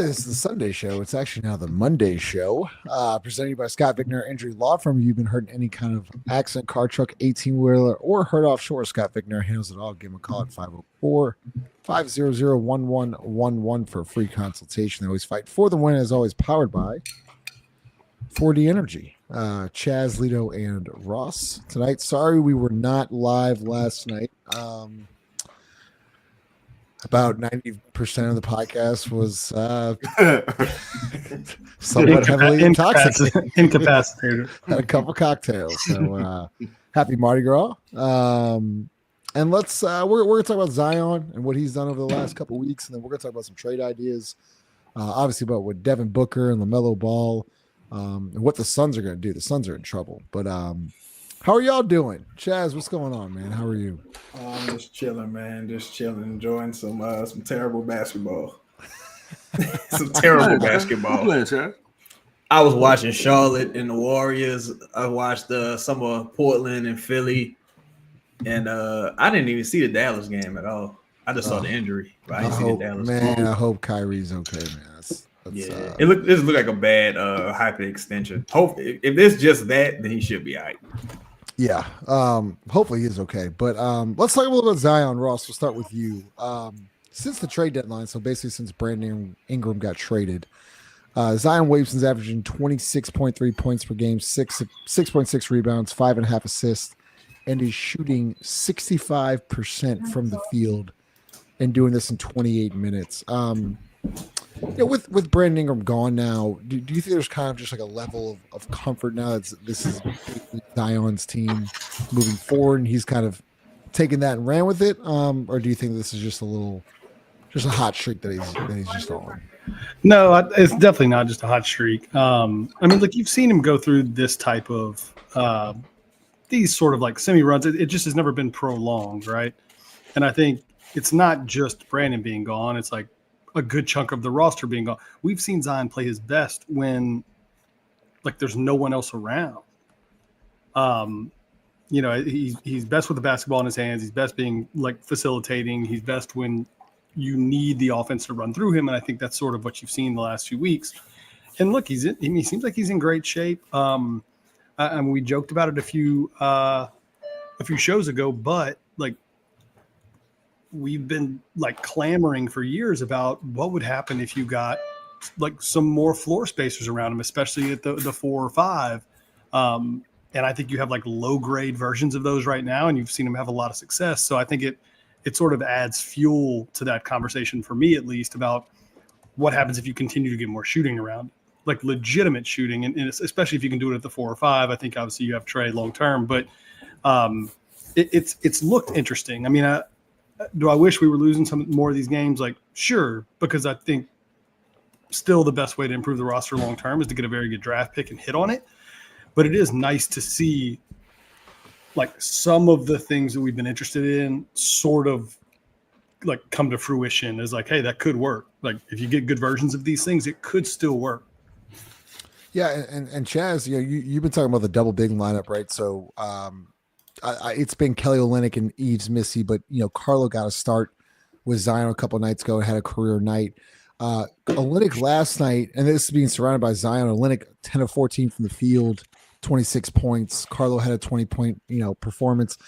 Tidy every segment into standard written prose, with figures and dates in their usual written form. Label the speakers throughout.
Speaker 1: This is the Sunday show. It's actually now the Monday show. Presented by Scott Vicknair Injury Law Firm. If you've been hurt in any kind of accident, car, truck, 18-wheeler, or hurt offshore, Scott Vicknair handles it all. Give him a call at 504-500-1111 for a free consultation. They always fight for the win, as always, powered by 4D Energy. Chaz, Lito, and Ross tonight. Sorry we were not live last night. About 90% of the podcast was somewhat heavily intoxicated.
Speaker 2: Incapacitated.
Speaker 1: Had a couple cocktails. So happy Mardi Gras. And let's we're gonna talk about Zion and what he's done over the last couple weeks, and then we're gonna talk about some trade ideas. Obviously about what Devin Booker and Lamelo Ball, and what the Suns are gonna do. The Suns are in trouble. But how are y'all doing? Chaz, what's going on, man? How are you?
Speaker 3: I'm just chilling, man. Just chilling, enjoying some terrible basketball. Some terrible basketball. I was watching Charlotte and the Warriors. I watched some of Portland and Philly, and I didn't even see the Dallas game at all. I just saw the injury, but I didn't see the Dallas game.
Speaker 1: I hope Kyrie's okay, man.
Speaker 3: It looked like a bad hyperextension. If it's just that, then he should be all right.
Speaker 1: Yeah. Hopefully he's okay. But let's talk a little about Zion. Ross, we'll start with you. Since the trade deadline, so basically since Brandon Ingram got traded, Zion Williamson's averaging 26.3 points per game, 6.6 rebounds, 5.5 assists, and he's shooting 65% from the field and doing this in 28 minutes. With Brandon Ingram gone now, do you think there's kind of just like a level of comfort now that this is Zion's team moving forward, and he's kind of taken that and ran with it, or do you think this is just a hot streak that he's just on?
Speaker 2: No, it's definitely not just a hot streak. I mean, like you've seen him go through this type of these sort of like semi runs. It just has never been prolonged, right? And I think it's not just Brandon being gone. It's like a good chunk of the roster being gone. We've seen Zion play his best when like there's no one else around. He's best with the basketball in his hands. He's best being like facilitating. He's best when you need the offense to run through him. And I think that's sort of what you've seen the last few weeks. And look, he seems like he's in great shape. And we joked about it a few shows ago, but like, we've been like clamoring for years about what would happen if you got like some more floor spacers around him, especially at the 4 or 5. And I think you have like low grade versions of those right now, and you've seen him have a lot of success. So I think it sort of adds fuel to that conversation for me, at least, about what happens if you continue to get more shooting around, like legitimate shooting. And especially if you can do it at the 4 or 5, I think obviously you have Trey long-term, but it's looked interesting. I mean, do I wish we were losing some more of these games? Like, sure, because I think still the best way to improve the roster long term is to get a very good draft pick and hit on it. But it is nice to see like some of the things that we've been interested in sort of like come to fruition as like, hey, that could work. Like if you get good versions of these things, it could still work.
Speaker 1: Yeah, and Chaz, you've been talking about the double big lineup, right? So it's been Kelly Olynyk and Yves Missy, but Carlo got a start with Zion a couple nights ago and had a career night. Olynyk last night, and this is being surrounded by Zion. Olynyk 10 of 14 from the field, 26 points. Carlo had a 20-point performance.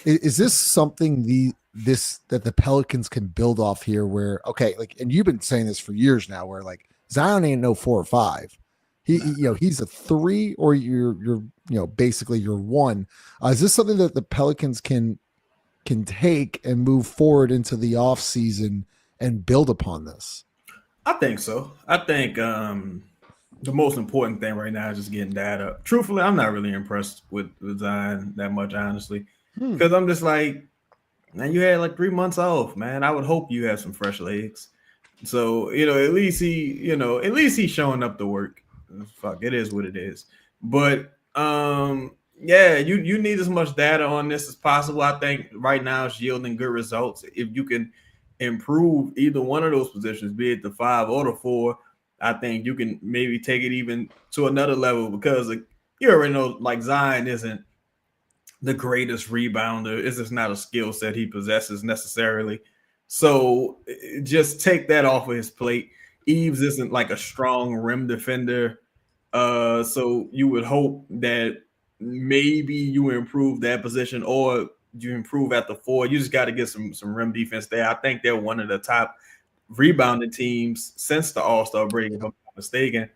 Speaker 1: Is this something that the Pelicans can build off here? Where and you've been saying this for years now, where like Zion ain't no 4 or 5. He's a 3, or you're basically you're 1. Is this something that the Pelicans can take and move forward into the off season and build upon this?
Speaker 3: I think so. I think the most important thing right now is just getting data. Truthfully, I'm not really impressed with Zion that much, honestly, because I'm just like, man, you had like 3 months off, man. I would hope you have some fresh legs. So at least he's showing up to work. Fuck, it is what it is. But you need as much data on this as possible. I think right now it's yielding good results. If you can improve either one of those positions, be it the 5 or the 4, I think you can maybe take it even to another level, because you already know like Zion isn't the greatest rebounder. It's just not a skill set he possesses necessarily. So just take that off of his plate. Eves isn't like a strong rim defender. So you would hope that maybe you improve that position or you improve at the 4. You just got to get some rim defense there. I think they're one of the top rebounding teams since the All-Star break, if I'm not mistaken.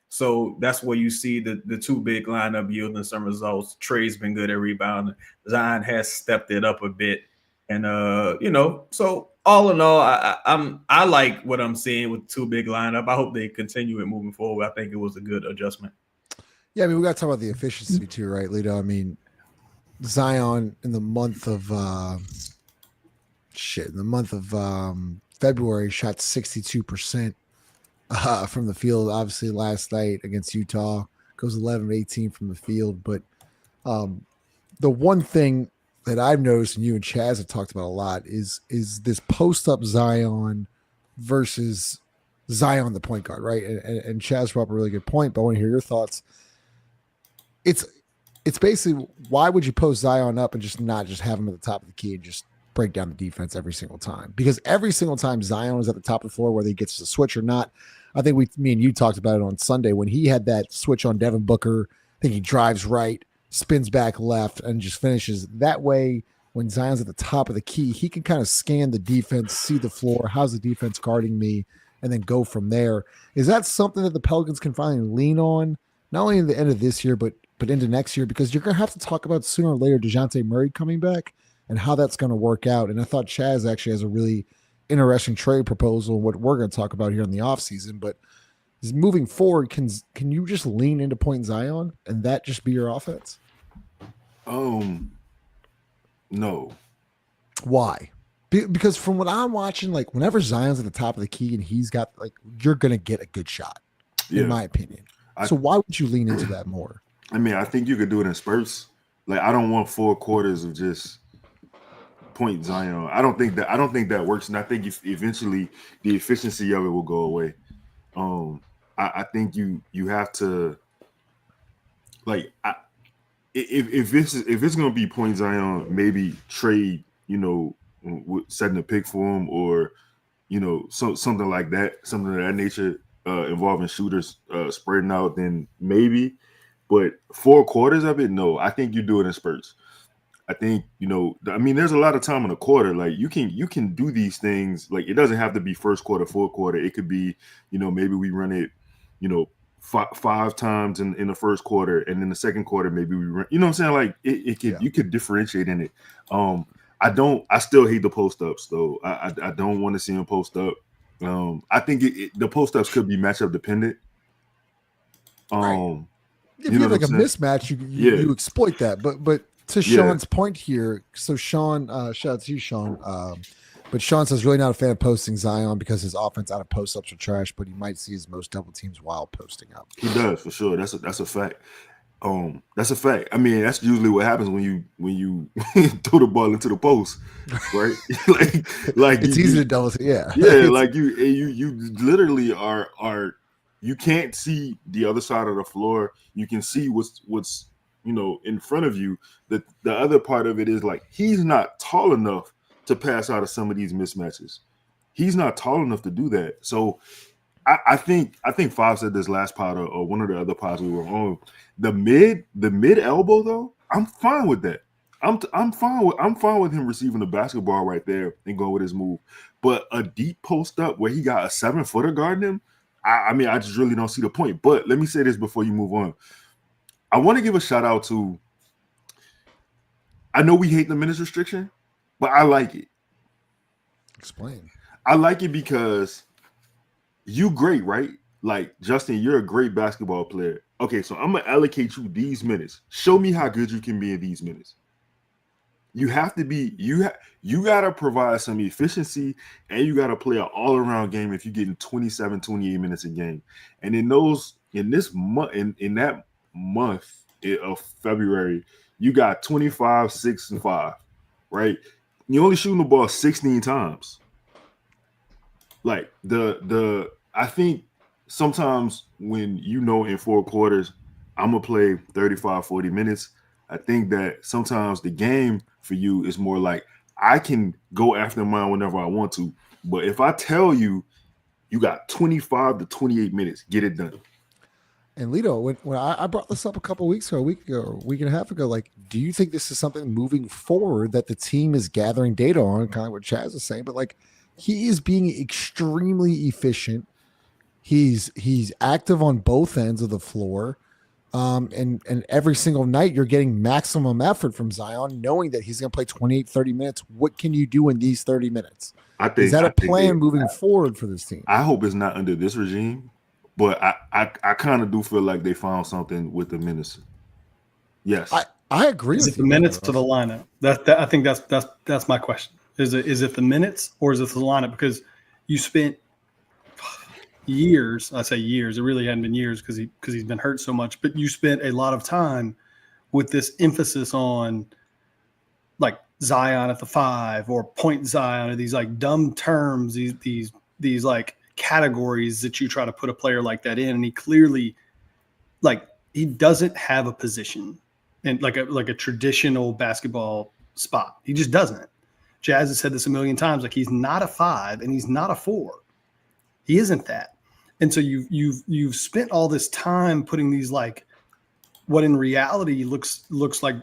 Speaker 3: So that's where you see the two big lineup yielding some results. Trey's been good at rebounding. Zion has stepped it up a bit. And so all in all, I like what I'm seeing with two big lineup. I hope they continue it moving forward. I think it was a good adjustment.
Speaker 1: Yeah, I mean, we got to talk about the efficiency too, right, Lito? I mean, Zion in the month of February shot 62% from the field. Obviously, last night against Utah goes 11-18 from the field. But the one thing that I've noticed, and you and Chaz have talked about a lot, is this post up Zion versus Zion, the point guard, right? And Chaz brought up a really good point, but I want to hear your thoughts. It's basically, why would you post Zion up and just not just have him at the top of the key and just break down the defense every single time? Because every single time Zion is at the top of the floor, whether he gets a switch or not, I think me and you talked about it on Sunday when he had that switch on Devin Booker. I think he drives right, spins back left, and just finishes. That way, when Zion's at the top of the key, he can kind of scan the defense, see the floor, how's the defense guarding me, and then go from there. Is that something that the Pelicans can finally lean on, not only in the end of this year, but into next year? Because you're going to have to talk about sooner or later DeJounte Murray coming back and how that's going to work out. And I thought Chaz actually has a really interesting trade proposal, what we're going to talk about here in the offseason. But moving forward, can you just lean into point Zion and that just be your offense?
Speaker 4: No.
Speaker 1: Why? Because from what I'm watching, like whenever Zion's at the top of the key and he's got, like, you're going to get a good shot, in my opinion. So why would you lean into that more?
Speaker 4: I mean, I think you could do it in spurts. Like, I don't want 4 quarters of just point Zion. I don't think that works, and I think eventually the efficiency of it will go away. I think you have to, like, if it's gonna be point Zion, maybe trade, setting a pick for him, or something like that, something of that nature, involving shooters spreading out, then maybe. But 4 quarters of it, no. I think you do it in spurts. I think, there's a lot of time in a quarter. Like, you can do these things. Like, it doesn't have to be first quarter, fourth quarter. It could be, maybe we run it, 5 times in the first quarter, and in the second quarter, maybe we run, what I'm saying? Like, you could differentiate in it. I still hate the post ups though. I don't want to see him post up. I think the post ups could be matchup dependent.
Speaker 1: Right. If you have like a mismatch, you exploit that. But to Sean's point here, so Sean, shout out to you, Sean. But Sean says really not a fan of posting Zion because his offense out of post ups are trash, but he might see his most double teams while posting up.
Speaker 4: He does, for sure. That's a fact. That's a fact. I mean, that's usually what happens when you throw the ball into the post, right? like
Speaker 1: it's easy to double. Yeah.
Speaker 4: Like you literally are. You can't see the other side of the floor. You can see what's in front of you. The other part of it is, like, he's not tall enough to pass out of some of these mismatches. He's not tall enough to do that. So I think Five said this last pod or one of the other pods we were on. The mid elbow though, I'm fine with that. I'm fine with him receiving the basketball right there and going with his move. But a deep post up where he got a 7-footer guarding him, I mean, I just really don't see the point. But let me say this before you move on. I want to give a shout out to, I know we hate the minutes restriction, but I like it.
Speaker 1: Explain.
Speaker 4: I like it because you great, right? Like, Justin, you're a great basketball player. Okay, so I'm going to allocate you these minutes. Show me how good you can be in these minutes. You have to be, you got to provide some efficiency, and you got to play an all-around game if you're getting 27, 28 minutes a game. And in that month of February, you got 25, 6, and 5, right? You're only shooting the ball 16 times. Like, I think sometimes when in 4 quarters, I'm going to play 35, 40 minutes, I think that sometimes the game for you is more like, I can go after mine whenever I want to. But if I tell you You got 25 to 28 minutes. Get it done.
Speaker 1: And Lito, when I brought this up a couple of weeks ago, a week and a half ago, like, do you think this is something moving forward that the team is gathering data on, kind of what Chaz is saying, but like he is being extremely efficient. He's active on both ends of the floor. And every single night you're getting maximum effort from Zion, knowing that he's going to play 28, 30 minutes. What can you do in these 30 minutes? Is that a plan moving forward for this team?
Speaker 4: I hope it's not under this regime. But I kind of do feel like they found something with the minutes. Yes,
Speaker 1: I agree.
Speaker 2: Is
Speaker 1: with
Speaker 2: it the minutes to the lineup? I think that's my question. Is it the minutes or is it the lineup? Because you spent years. I say years. It really hadn't been years because he's been hurt so much. But you spent a lot of time with this emphasis on like Zion at the 5 or point Zion or these like dumb terms. These like categories that you try to put a player like that in, and he clearly like he doesn't have a position and like a traditional basketball spot. He just doesn't. Jazz has said this a million times, like he's not a 5 and he's not a 4. He isn't that. And so you've spent all this time putting these like what in reality looks like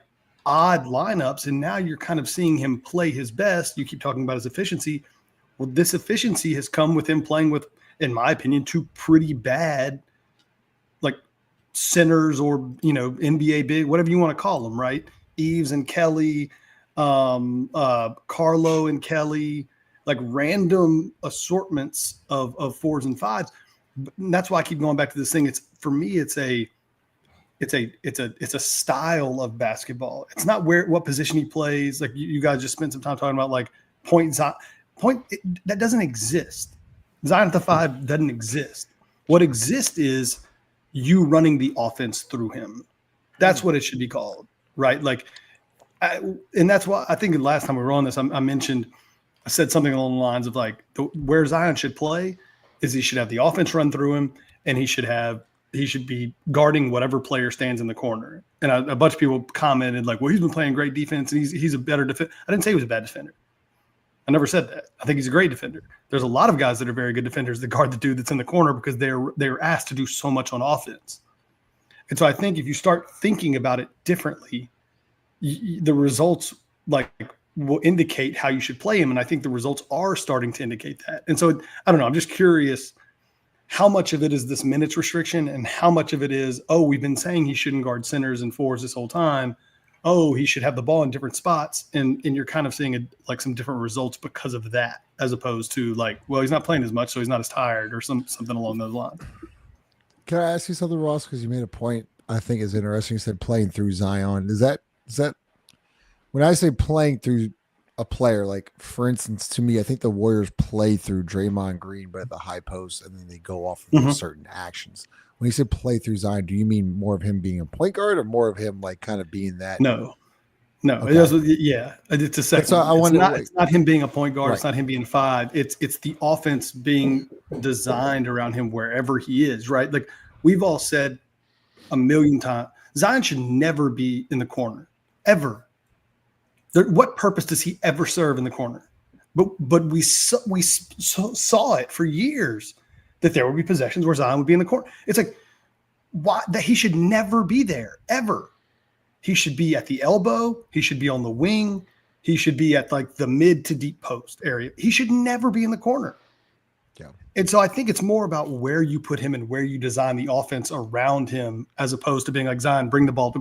Speaker 2: odd lineups, and now you're kind of seeing him play his best. You keep talking about his efficiency. Well, this efficiency has come with him playing with, in my opinion, 2 pretty bad, like centers or, NBA big, whatever you want to call them, right? Eves and Kelly, Carlo and Kelly, like random assortments of 4s and 5s. And that's why I keep going back to this thing. For me, it's a style of basketball. It's not what position he plays. Like you guys just spent some time talking about like that doesn't exist. Zion at the 5 doesn't exist. What exists is you running the offense through him. That's what it should be called, right? Like, and that's why I think the last time we were on this, I said something along the lines of like where Zion should play is he should have the offense run through him, and he should be guarding whatever player stands in the corner. And a bunch of people commented like, well, he's been playing great defense and he's a better defender. I didn't say he was a bad defender. I never said that. I think he's a great defender. There's a lot of guys that are very good defenders that guard the dude that's in the corner because they're asked to do so much on offense. And so I think if you start thinking about it differently, the results like will indicate how you should play him. And I think the results are starting to indicate that. And so I don't know. I'm just curious how much of it is this minutes restriction and how much of it is, we've been saying he shouldn't guard centers and 4s this whole time. He should have the ball in different spots, and you're kind of seeing like some different results because of that, as opposed to like, well, he's not playing as much, so he's not as tired or something along those lines.
Speaker 1: Can I ask you something, Ross? Because you made a point I think is interesting. You said playing through Zion. Is that when I say playing through a player, like for instance, to me, I think the Warriors play through Draymond Green, but at the high post, and then they go off of certain actions. When you say play through Zion, do you mean more of him being a point guard or more of him like kind of being that?
Speaker 2: No.
Speaker 1: Okay.
Speaker 2: It's a second.
Speaker 1: So
Speaker 2: it's not him being a point guard. Right. It's not him being 5. It's the offense being designed around him wherever he is, right? Like we've all said a million times, Zion should never be in the corner, ever. What purpose does he ever serve in the corner? But we saw it for years that there would be possessions where Zion would be in the corner. It's like, why that he should never be there, ever. He should be at the elbow. He should be on the wing. He should be at like the mid to deep post area. He should never be in the corner.
Speaker 1: Yeah.
Speaker 2: And so I think it's more about where you put him and where you design the offense around him, as opposed to being like, Zion, bring the ball.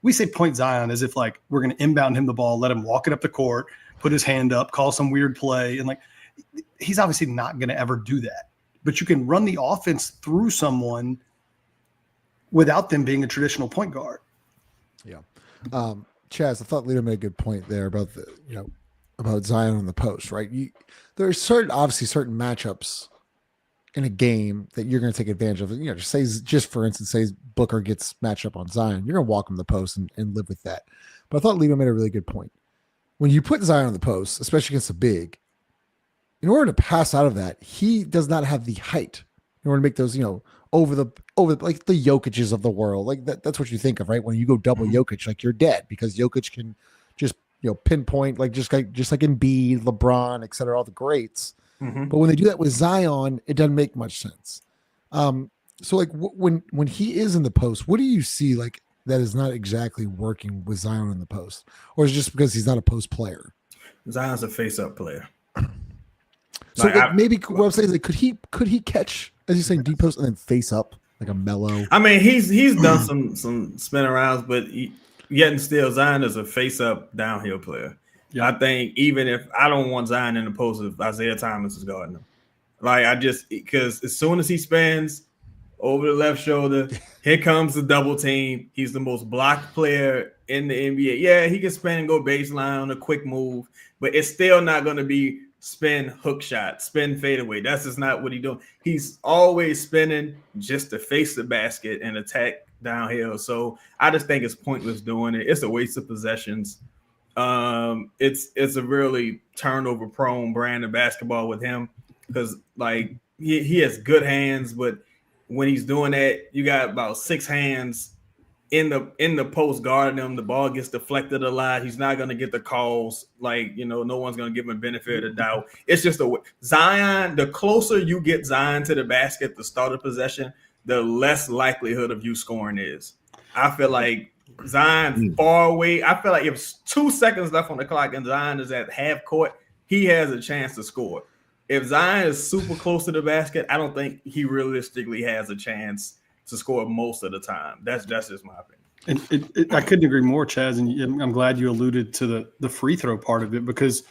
Speaker 2: We say point Zion as if like we're going to inbound him the ball, let him walk it up the court, put his hand up, call some weird play. And like, he's obviously not going to ever do that. But you can run the offense through someone without them being a traditional point guard.
Speaker 1: Yeah. Chaz, I thought Lito made a good point there about about Zion on the post, right? There's certain matchups in a game that you're going to take advantage of. Just for instance, say Booker gets matched up on Zion, you're going to walk him the post and live with that. But I thought Lito made a really good point. When you put Zion on the post, especially against a big, in order to pass out of that, he does not have the height in order to make those, over like the Jokic's of the world. Like that's what you think of, right? When you go double Jokic, like you're dead because Jokic can just, pinpoint, like just like Embiid, LeBron, et cetera, all the greats. But when they do that with Zion, it doesn't make much sense. So like when he is in the post, what do you see like that is not exactly working with Zion in the post, or is it just because he's not a post player?
Speaker 3: Zion's a face-up player.
Speaker 1: So like maybe what I'm saying is like, could he catch, as you're saying, deep post and then face up like a Melo?
Speaker 3: I mean, he's done some spin arounds, but yet and still, Zion is a face-up downhill player. Yeah. I think even if I don't want Zion in the post, if Isaiah Thomas is guarding him, like because as soon as he spins over the left shoulder, here comes the double team. He's the most blocked player in the NBA. Yeah, he can spin and go baseline on a quick move, but it's still not going to be spin hook shot, spin fadeaway. That's just not what he's doing. He's always spinning just to face the basket and attack downhill. So I just think it's pointless doing it. It's a waste of possessions. It's a really turnover prone brand of basketball with him because like he has good hands, but when he's doing that, you got about 6 hands in the post guarding him. The ball gets deflected a lot. He's not going to get the calls. Like, no one's going to give him a benefit of the doubt. It's just Zion. The closer you get Zion to the basket, the start of possession, the less likelihood of you scoring is. I feel like Zion far away. I feel like if 2 seconds left on the clock and Zion is at half court, he has a chance to score. If Zion is super close to the basket, I don't think he realistically has a chance to score most of the time. That's just my opinion.
Speaker 2: And I couldn't agree more, Chaz. And I'm glad you alluded to the free throw part of it because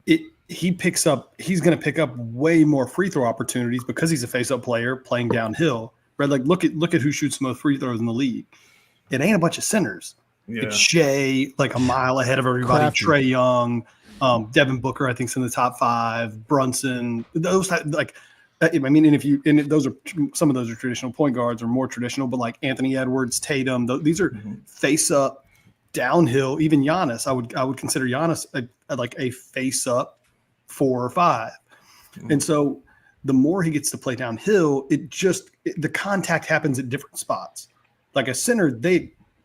Speaker 2: he's going to pick up way more free throw opportunities because he's a face-up player playing downhill. Right? Like look at who shoots the most free throws in the league. It ain't a bunch of centers. Yeah. It's Shea, like a mile ahead of everybody. Crafty. Trae Young. Devin Booker, I think, is in the top 5. Brunson, those like, I mean, those are some of those are traditional point guards or more traditional, but like Anthony Edwards, Tatum, these are face up, downhill. Even Giannis, I would consider Giannis like a face up 4 or 5, and so the more he gets to play downhill, the contact happens at different spots. Like a center,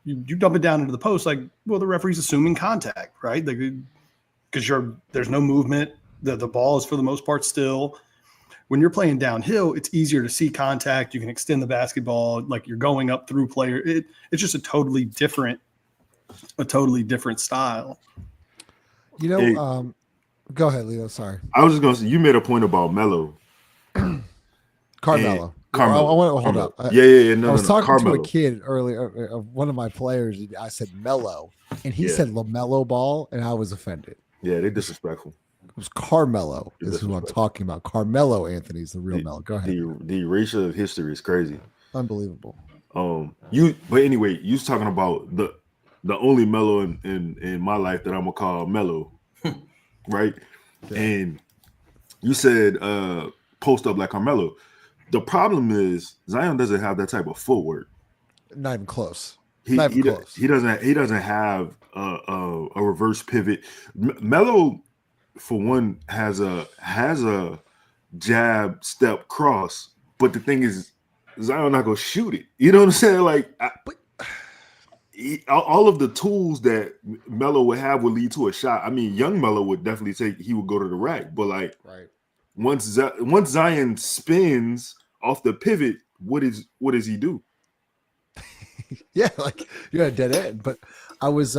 Speaker 2: you dump it down into the post, like, well, the referee's assuming contact, right? Like, because there's no movement. The ball is for the most part still. When you're playing downhill, it's easier to see contact. You can extend the basketball, like you're going up through player. It's just a totally different style.
Speaker 1: Hey, go ahead, Leo. Sorry.
Speaker 4: I was just gonna say you made a point about Melo.
Speaker 1: Carmelo.
Speaker 4: Carmelo.
Speaker 1: I want to hold up.
Speaker 4: Yeah. No,
Speaker 1: I was talking
Speaker 4: Carmelo.
Speaker 1: to a kid earlier, one of my players. I said Melo, and he said LaMelo Ball, and I was offended.
Speaker 4: Yeah, they're disrespectful.
Speaker 1: It was Carmelo. This is who I'm talking about. Carmelo Anthony's the real Melo. Go ahead.
Speaker 4: The erasure of history is crazy.
Speaker 1: Unbelievable.
Speaker 4: But anyway, you was talking about the only Melo in my life that I'm gonna call Melo, right? Yeah. And you said post up like Carmelo. The problem is Zion doesn't have that type of footwork.
Speaker 1: Not even close.
Speaker 4: He doesn't have a reverse pivot. Melo, for one, has a jab step cross, but the thing is, Zion not gonna shoot it. You know what I'm saying? Like, all of the tools that Melo would have would lead to a shot. I mean, young Melo would definitely he would go to the rack, but like,
Speaker 1: right.
Speaker 4: Once Zion spins off the pivot, what does he do?
Speaker 1: Yeah, like you're at a dead end. But I was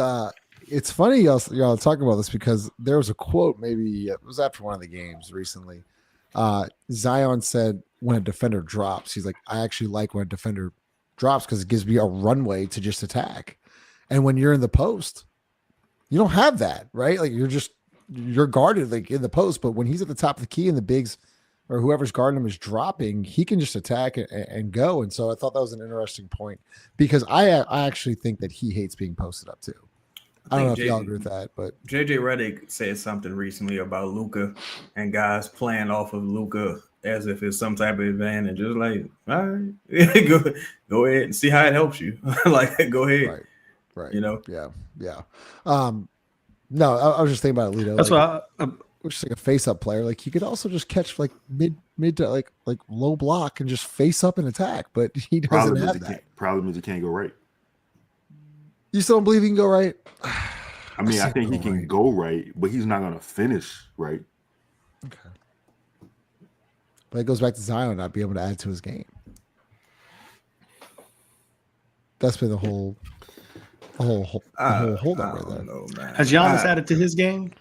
Speaker 1: it's funny y'all talking about this because there was a quote, maybe it was after one of the games recently. Zion said when a defender drops, he's like, I actually like when a defender drops because it gives me a runway to just attack. And when you're in the post, you don't have that, right? Like you're guarded like in the post, but when he's at the top of the key and the bigs or whoever's guarding him is dropping, he can just attack and go. And so I thought that was an interesting point because I actually think that he hates being posted up too. I don't know if y'all agree with that, but
Speaker 3: JJ Redick said something recently about Luka and guys playing off of Luka as if it's some type of advantage. Just like, all right, go ahead and see how it helps you. Like, go ahead.
Speaker 1: Right. Yeah. No, I was just thinking about it, Lito.
Speaker 2: That's
Speaker 1: like,
Speaker 2: what
Speaker 1: which is like a face-up player. Like he could also just catch like mid to like low block and just face up and attack, but he doesn't have that.
Speaker 4: Problem is he can't go right.
Speaker 1: You still don't believe he can go right?
Speaker 4: I mean, I think he can go right, but he's not going to finish right.
Speaker 1: Okay. But it goes back to Zion not being able to add to his game. That's been the whole hold up right there.
Speaker 3: Know, man.
Speaker 2: Has Giannis added to his game?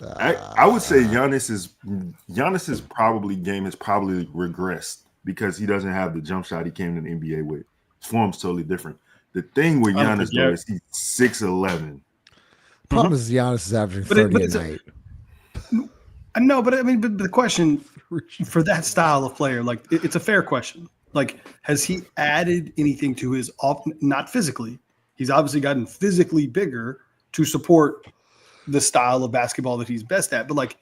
Speaker 4: I would say Giannis's probably game has probably regressed because he doesn't have the jump shot he came to the NBA with. His form's totally different. The thing with Giannis though is he's 6'11".
Speaker 1: Problem is Giannis is averaging 30 a night.
Speaker 2: I know, but I mean, but the question for that style of player, like it's a fair question. Like, has he added anything to his off? Not physically. He's obviously gotten physically bigger to support the style of basketball that he's best at. But like,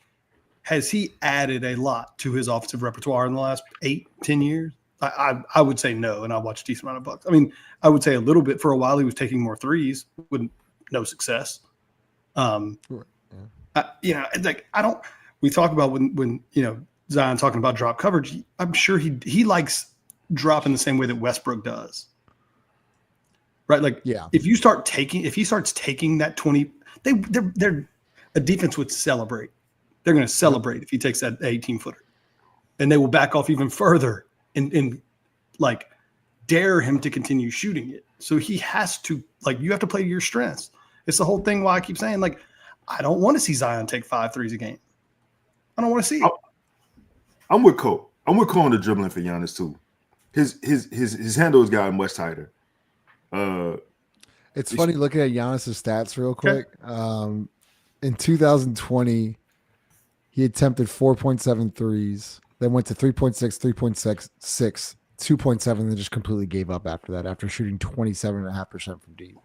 Speaker 2: has he added a lot to his offensive repertoire in the last 8-10 years? I would say no, and I watched a decent amount of Bucks. I mean, I would say a little bit. For a while, he was taking more threes with no success. It's like we talk about when Zion talking about drop coverage. I'm sure he likes dropping the same way that Westbrook does, right? Like, if he starts taking that 20, they're a defense would celebrate. They're going to celebrate if he takes that 18-footer, and they will back off even further and like dare him to continue shooting it. So he has to, like, you have to play to your strengths. It's the whole thing why I keep saying, like, I don't want to see Zion take 5 threes a game. I don't want to see it.
Speaker 4: I'm with Cole. I'm with Cole on the dribbling for Giannis too. His handle has gotten much tighter.
Speaker 1: It's funny looking at Giannis's stats real quick. In 2020, he attempted 4.7 threes, then went to 3.6, 3.6, 2.7, and then just completely gave up after that, after shooting 27.5% from deep.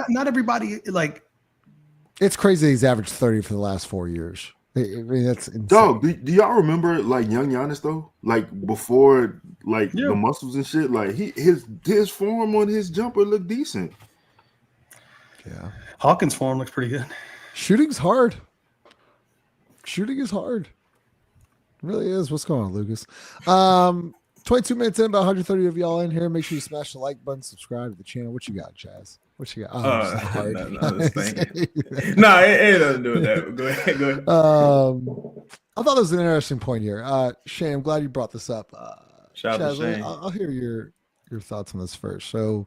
Speaker 2: Not everybody, like.
Speaker 4: It's
Speaker 1: crazy he's averaged 30 for the last 4 years. I mean, that's insane.
Speaker 4: Dog, do y'all remember like young Giannis though? Like before, like the muscles and shit. Like his form on his jumper looked decent.
Speaker 1: Yeah,
Speaker 2: Hawkins' form looks pretty good.
Speaker 1: Shooting's hard. Shooting is hard. It really is. What's going on, Lucas? 22 minutes in, about 130 of y'all in here. Make sure you smash the like button, subscribe to the channel. What you got, Chaz? What you got?
Speaker 3: No, it ain't nothing to do with that. Go ahead.
Speaker 1: I thought it was an interesting point here. Shane, I'm glad you brought this up.
Speaker 3: Shout out to
Speaker 1: Chaz,
Speaker 3: Shane.
Speaker 1: I'll hear your thoughts on this first. So,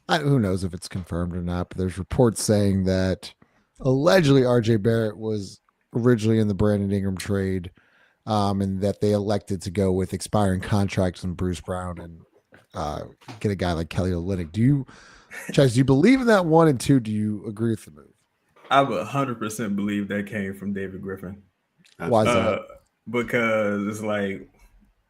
Speaker 1: who knows if it's confirmed or not, but there's reports saying that allegedly RJ Barrett was originally in the Brandon Ingram trade, and that they elected to go with expiring contracts on Bruce Brown and get a guy like Kelly Olynyk. Chaz, do you believe in that, 1, and 2? Do you agree with the move?
Speaker 3: I would 100% believe that came from David Griffin.
Speaker 1: Why is that?
Speaker 3: Because it's like,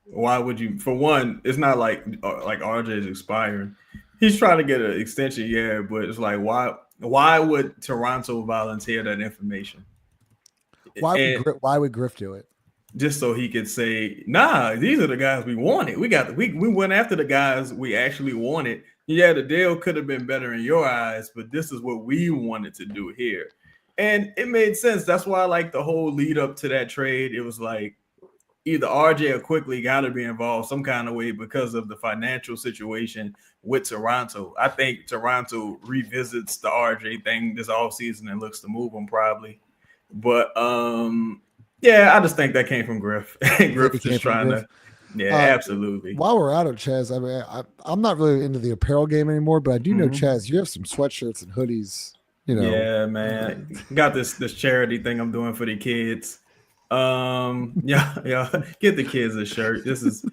Speaker 3: why would you? For one, it's not like RJ is expiring. He's trying to get an extension, but it's like, why would Toronto volunteer that information?
Speaker 1: Why would Griff do it?
Speaker 3: Just so he could say, nah, these are the guys we wanted. We went after the guys we actually wanted. Yeah, the deal could have been better in your eyes, but this is what we wanted to do here. And it made sense. That's why, like, the whole lead up to that trade, it was like either RJ or Quickly got to be involved some kind of way because of the financial situation with Toronto. I think Toronto revisits the RJ thing this offseason and looks to move him probably. But, I just think that came from Griff. Griff just trying to. Yeah, absolutely.
Speaker 1: While we're at it, Chaz, I mean, I'm not really into the apparel game anymore, but I do know, Chaz, you have some sweatshirts and hoodies.
Speaker 3: Yeah, man. Got this charity thing I'm doing for the kids. Get the kids a shirt. This is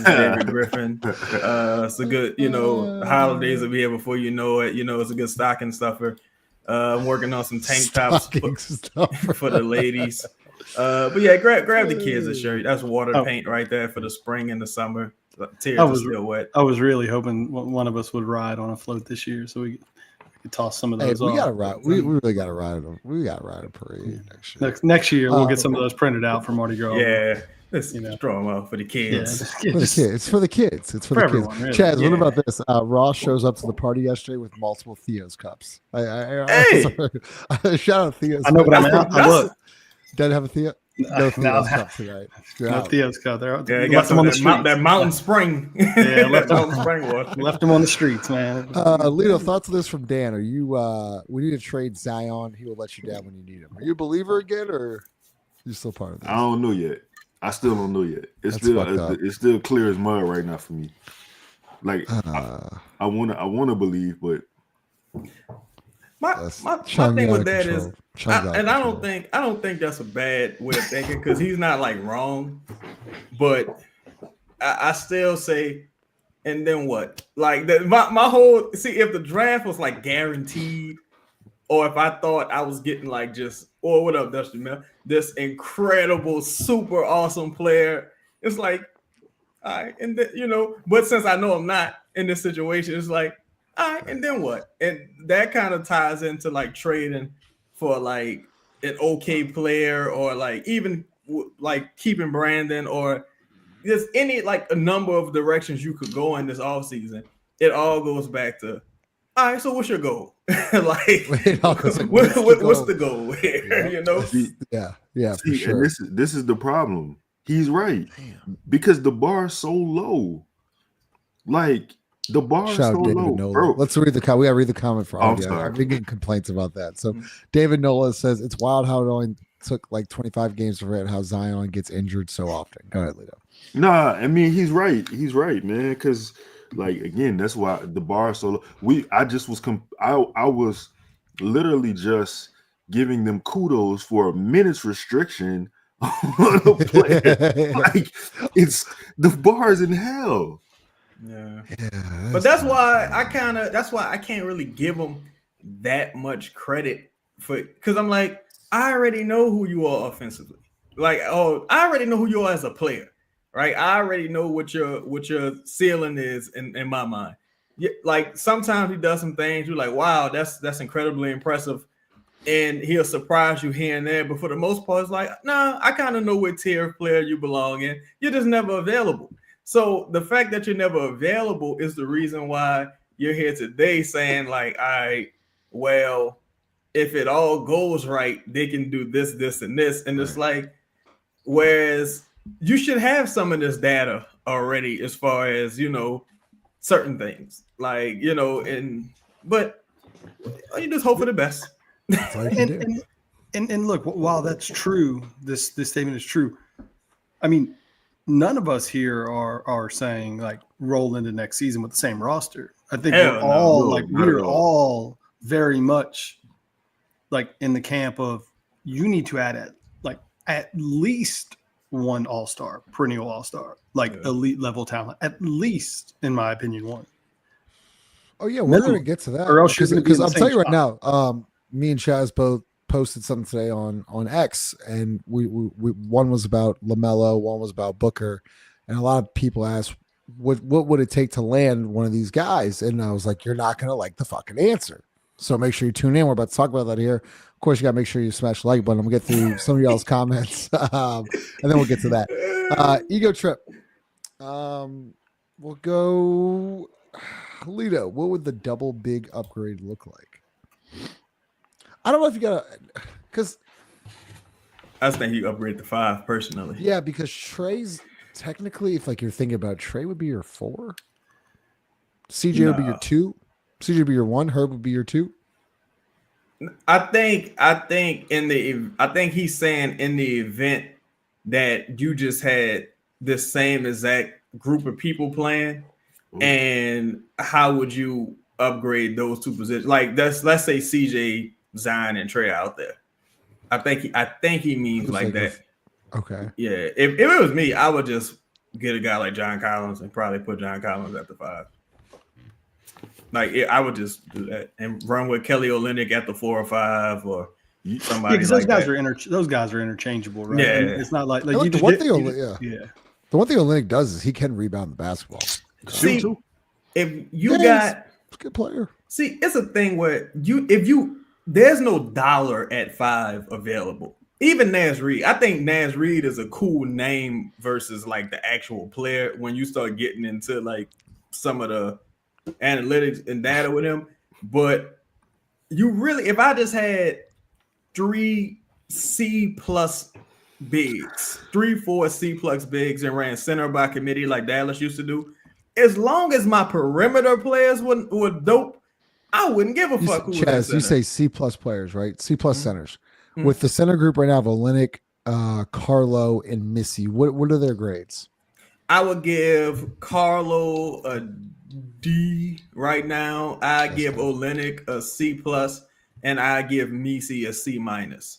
Speaker 3: David Griffin. It's a good, holidays will be here before you know it. It's a good stocking stuffer. I'm working on some tank tops for the ladies. But yeah, grab the kids a shirt. That's water paint right there for the spring and the summer. Tears are still wet.
Speaker 2: I was really hoping one of us would ride on a float this year, so we could toss some of those.
Speaker 1: We gotta ride. We really gotta ride them. We gotta ride a parade next year.
Speaker 2: Next year, we'll get some of those printed out for Mardi Gras.
Speaker 3: Yeah, let's throw them out for the kids.
Speaker 1: It's for the kids. It's for the kids. Really. Chaz, what about this? Ross shows up to the party yesterday with multiple Theo's cups.
Speaker 3: Hey,
Speaker 1: shout out Theo's.
Speaker 2: I know, but I'm out. Look.
Speaker 1: Doesn't have a Theo? No
Speaker 2: Now
Speaker 1: Theo's Cup tonight. You're
Speaker 2: no
Speaker 1: out.
Speaker 2: Theo's Cup. They
Speaker 3: Yeah,
Speaker 2: left him on the
Speaker 3: that,
Speaker 2: streets.
Speaker 3: that mountain spring.
Speaker 2: Yeah, left him,
Speaker 3: mountain spring water.
Speaker 2: left him on the streets, man.
Speaker 1: Lito, thoughts on this from Dan? Are you we need to trade Zion? He will let you down when you need him. Are you a believer again, or are you still part of this?
Speaker 4: I don't know yet. I still don't know yet.
Speaker 1: That's fucked up.
Speaker 4: It's still clear as mud right now for me. Like I wanna believe, but
Speaker 3: My thing with that is, I don't think that's a bad way of thinking, because he's not like wrong, but I still say, and then what? Like my whole if the draft was like guaranteed, or if I thought I was getting like just, or what up, Dusty Mel, this incredible, super awesome player, it's like, all right, and then, but since I know I'm not in this situation, it's like, all right, and then what? And that kind of ties into like trading for like an okay player, or like even like keeping Brandon, or just any like a number of directions you could go in this offseason. It all goes back to, all right, so what's your goal? like, what's the goal here?
Speaker 1: Yeah, for sure.
Speaker 4: And this is the problem. He's right. Damn. Because the bar is so low. Like, the bar is so low, bro.
Speaker 1: Let's read the comment. We gotta read the comment for
Speaker 4: I'm sorry.
Speaker 1: I've been getting complaints about that. So David Nola says it's wild how it only took like 25 games to forget how Zion gets injured so often. Go ahead, Lito.
Speaker 4: Nah, I mean he's right. He's right, man. Because like again, that's why the bar is so low. I was literally just giving them kudos for a minutes restriction on a player. Like it's the bar is in hell.
Speaker 3: Yeah, but that's why I can't really give them that much credit for, because I'm like, I already know who you are offensively. Like, I already know who you are as a player, right? I already know what your ceiling is in my mind. Yeah, like sometimes he does some things you're like, wow, that's incredibly impressive, and he'll surprise you here and there. But for the most part, it's like, nah, I kind of know what tier of player you belong in. You're just never available. So the fact that you're never available is the reason why you're here today saying like, all right, well, if it all goes right, they can do this, this, and this. And it's like, whereas you should have some of this data already as far as, certain things like, but you just hope for the best.
Speaker 2: And look, while that's true, this statement is true. I mean, none of us here are saying like roll into next season with the same roster. I think we're all very much like in the camp of you need to add at least one all-star, perennial all-star, elite level talent, at least in my opinion, one.
Speaker 1: Oh yeah, we're gonna get to that.
Speaker 2: Or else
Speaker 1: because I'll tell you right now, me and Chaz both posted something today on X, and we one was about Lamelo, one was about Booker, and a lot of people asked what would it take to land one of these guys, and I was like, you're not gonna like the fucking answer, so make sure you tune in. We're about to talk about that here. Of course, you gotta make sure you smash the like button. I'm gonna get through some of y'all's comments, and then we'll get to that. Ego trip. We'll go. Lito, what would the double big upgrade look like? I don't know if you gotta, because
Speaker 3: I think you upgrade to 5 personally.
Speaker 1: Yeah, because Trey's technically, if like you're thinking about Trey, would be your 4. CJ would be your 2. CJ would be your 1. Herb would be your 2.
Speaker 3: I think he's saying in the event that you just had this same exact group of people playing, and how would you upgrade those 2 positions? Like let's say CJ, Zion, and Trey out there. I think he means like that.
Speaker 1: Okay.
Speaker 3: Yeah. If it was me, I would just get a guy like John Collins and probably put John Collins at the 5. Like I would just do that and run with Kelly Olynyk at the 4 or 5, or somebody.
Speaker 2: Because those guys are interchangeable, right?
Speaker 3: Yeah.
Speaker 2: And it's not like
Speaker 1: the one thing Olynyk does is he can rebound the basketball.
Speaker 3: See, if you got
Speaker 1: a good player.
Speaker 3: See, it's a thing where there's no dollar at 5 available. Even Naz Reid. I think Naz Reid is a cool name versus like the actual player when you start getting into like some of the analytics and data with him. But you really, if I just had 3 C+ bigs, 3-4 C plus bigs, and ran center by committee like Dallas used to do, as long as my perimeter players were dope, I wouldn't give a fuck who was at
Speaker 1: Chaz,
Speaker 3: center.
Speaker 1: you say C plus players, right? C plus centers.
Speaker 3: Mm-hmm.
Speaker 1: With the center group right now of Olynyk, Carlo, and Missy, what are their grades?
Speaker 3: I would give Carlo a D right now. I give Olynyk a C plus, and I give Missy a C minus.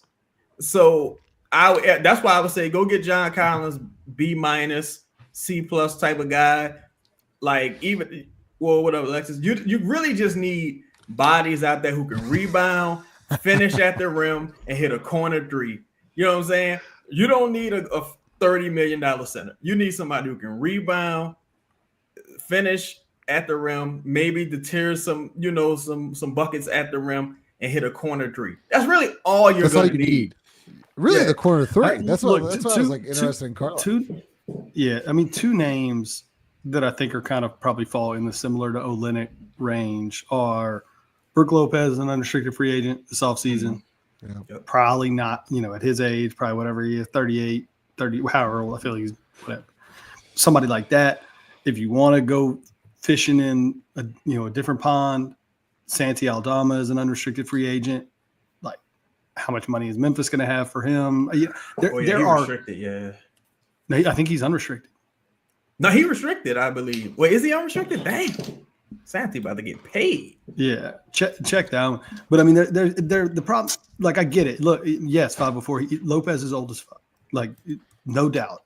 Speaker 3: So that's why I would say go get John Collins, B minus, C plus type of guy. Like whatever, Alexis. You really just need bodies out there who can rebound, finish at the rim, and hit a corner three. You know what I'm saying? You don't need a $30 million center. You need somebody who can rebound, finish at the rim, maybe deter some buckets at the rim, and hit a corner three. That's really all you're going to need.
Speaker 1: Really, the corner three. That's why I was like interested in Carlo.
Speaker 2: Two names that I think are kind of probably fall in the similar to Olynyk range are Brook Lopez, an unrestricted free agent this offseason.
Speaker 1: Yeah.
Speaker 2: Probably not, at his age, probably whatever he is, 38, 30, however old I feel he's, whatever. Somebody like that. If you want to go fishing in a different pond, Santi Aldama is an unrestricted free agent. Like, how much money is Memphis going to have for him? There are
Speaker 3: restricted, yeah.
Speaker 2: I think he's unrestricted.
Speaker 3: No, he restricted, I believe. Wait, is he unrestricted? Dang. Santi about to get paid.
Speaker 2: Yeah, check that one. But I mean, they're the problem. Like, I get it. Look, yes, 5-4. Lopez is old as fuck. Like, no doubt.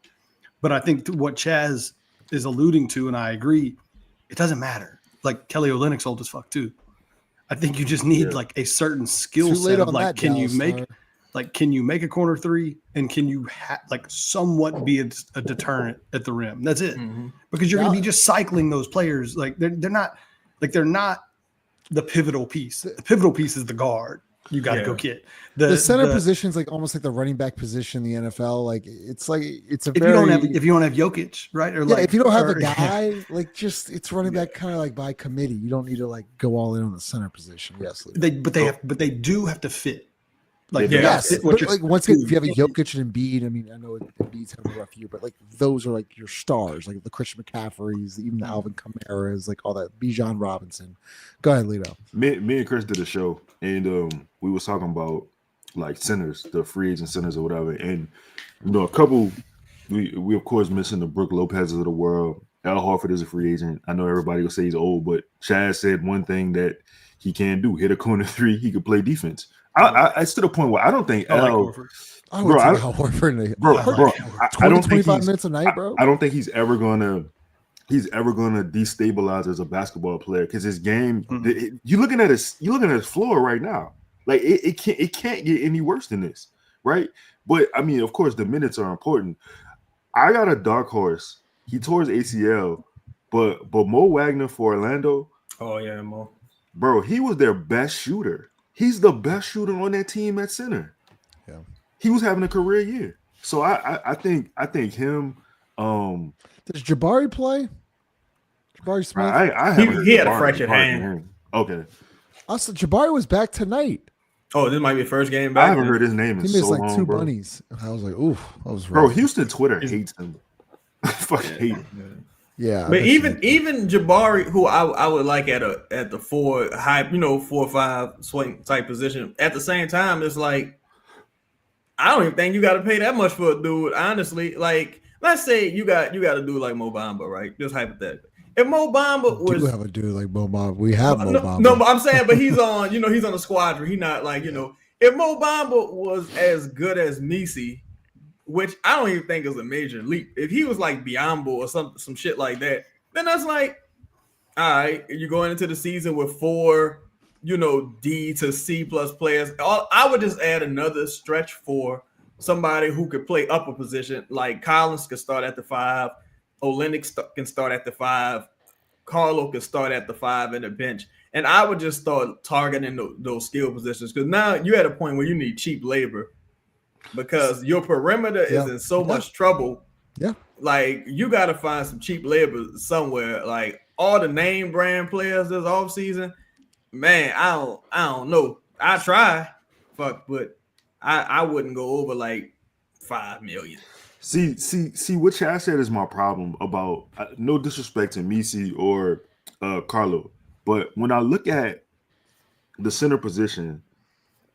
Speaker 2: But I think what Chaz is alluding to, and I agree, it doesn't matter. Like, Kelly Olynyk's old as fuck too. I think you just need like a certain skill set of like, can you make a corner three, and can you somewhat be a deterrent at the rim? That's it. Mm-hmm. Because you're going to be just cycling those players. Like they're not the pivotal piece. The pivotal piece is the guard. You got to go get
Speaker 1: the center position is like almost like the running back position in the NFL. Like it's a
Speaker 2: if you don't have Jokic, right? Or
Speaker 1: if you don't have a guy, it's running back kind of like by committee. You don't need to like go all in on the center position. Yes,
Speaker 2: they do have to fit.
Speaker 1: Like, yes, but like once again, if you have a Jokic and Embiid, I mean, I know Embiid's having a rough year, but like those are like your stars, like the Christian McCaffreys, even the Alvin Kamara's, like all that. Bijan Robinson. Go ahead, Lito.
Speaker 4: Me and Chris did a show, and we was talking about like centers, the free agent centers or whatever, and a couple. We of course mentioned the Brook Lopez's of the world. Al Horford is a free agent. I know everybody will say he's old, but Chaz said one thing that he can do: hit a corner three. He could play defense. It's to the point where I don't think
Speaker 1: I don't think 25 minutes a night, bro.
Speaker 4: I don't think he's ever gonna destabilize as a basketball player because his game. You're looking at his floor right now. Like it can't get any worse than this, right? But I mean, of course, the minutes are important. I got a dark horse. He tore his ACL, but Mo Wagner for Orlando.
Speaker 3: Oh yeah, Mo.
Speaker 4: Bro, he was their best shooter. He's the best shooter on that team at center.
Speaker 1: Yeah,
Speaker 4: he was having a career year. So I think him.
Speaker 1: Does Jabari play? Jabari Smith.
Speaker 3: He had a fractured hand.
Speaker 4: Okay.
Speaker 1: Also, Jabari was back tonight.
Speaker 3: Oh, this might be the first game back.
Speaker 4: I haven't heard his name in so long. He missed like
Speaker 1: 2
Speaker 4: bro.
Speaker 1: bunnies. I was like, oof. I was
Speaker 4: bro. Houston Twitter hates him. Fucking hate him.
Speaker 1: Yeah,
Speaker 3: but even Jabari, who I would like at the 4 high, 4-5 swing type position. At the same time, it's like I don't even think you got to pay that much for a dude. Honestly, like let's say you got to do like Mo Bamba, right? Just hypothetically, if Mo Bamba was,
Speaker 1: we have a dude like Mo Bamba. We have Mo Bamba.
Speaker 3: No, but I'm saying, but he's on, he's on the squadron. He's not like if Mo Bamba was as good as Missy, which I don't even think is a major leap. If he was like Biombo or some shit like that, then that's like, all right, you're going into the season with 4, D to C plus players. I would just add another stretch for somebody who could play upper position. Like Collins could start at the 5, Olynyk can start at the 5, Carlo could start at the 5 in the bench. And I would just start targeting those skill positions because now you're at a point where you need cheap labor. Because your perimeter is in so much trouble.
Speaker 1: Yeah.
Speaker 3: Like you got to find some cheap labor somewhere. Like all the name brand players this offseason, man, I don't know. I try, but I wouldn't go over like $5 million.
Speaker 4: See, what Chad said is my problem about no disrespect to Misi or Carlo, but when I look at the center position,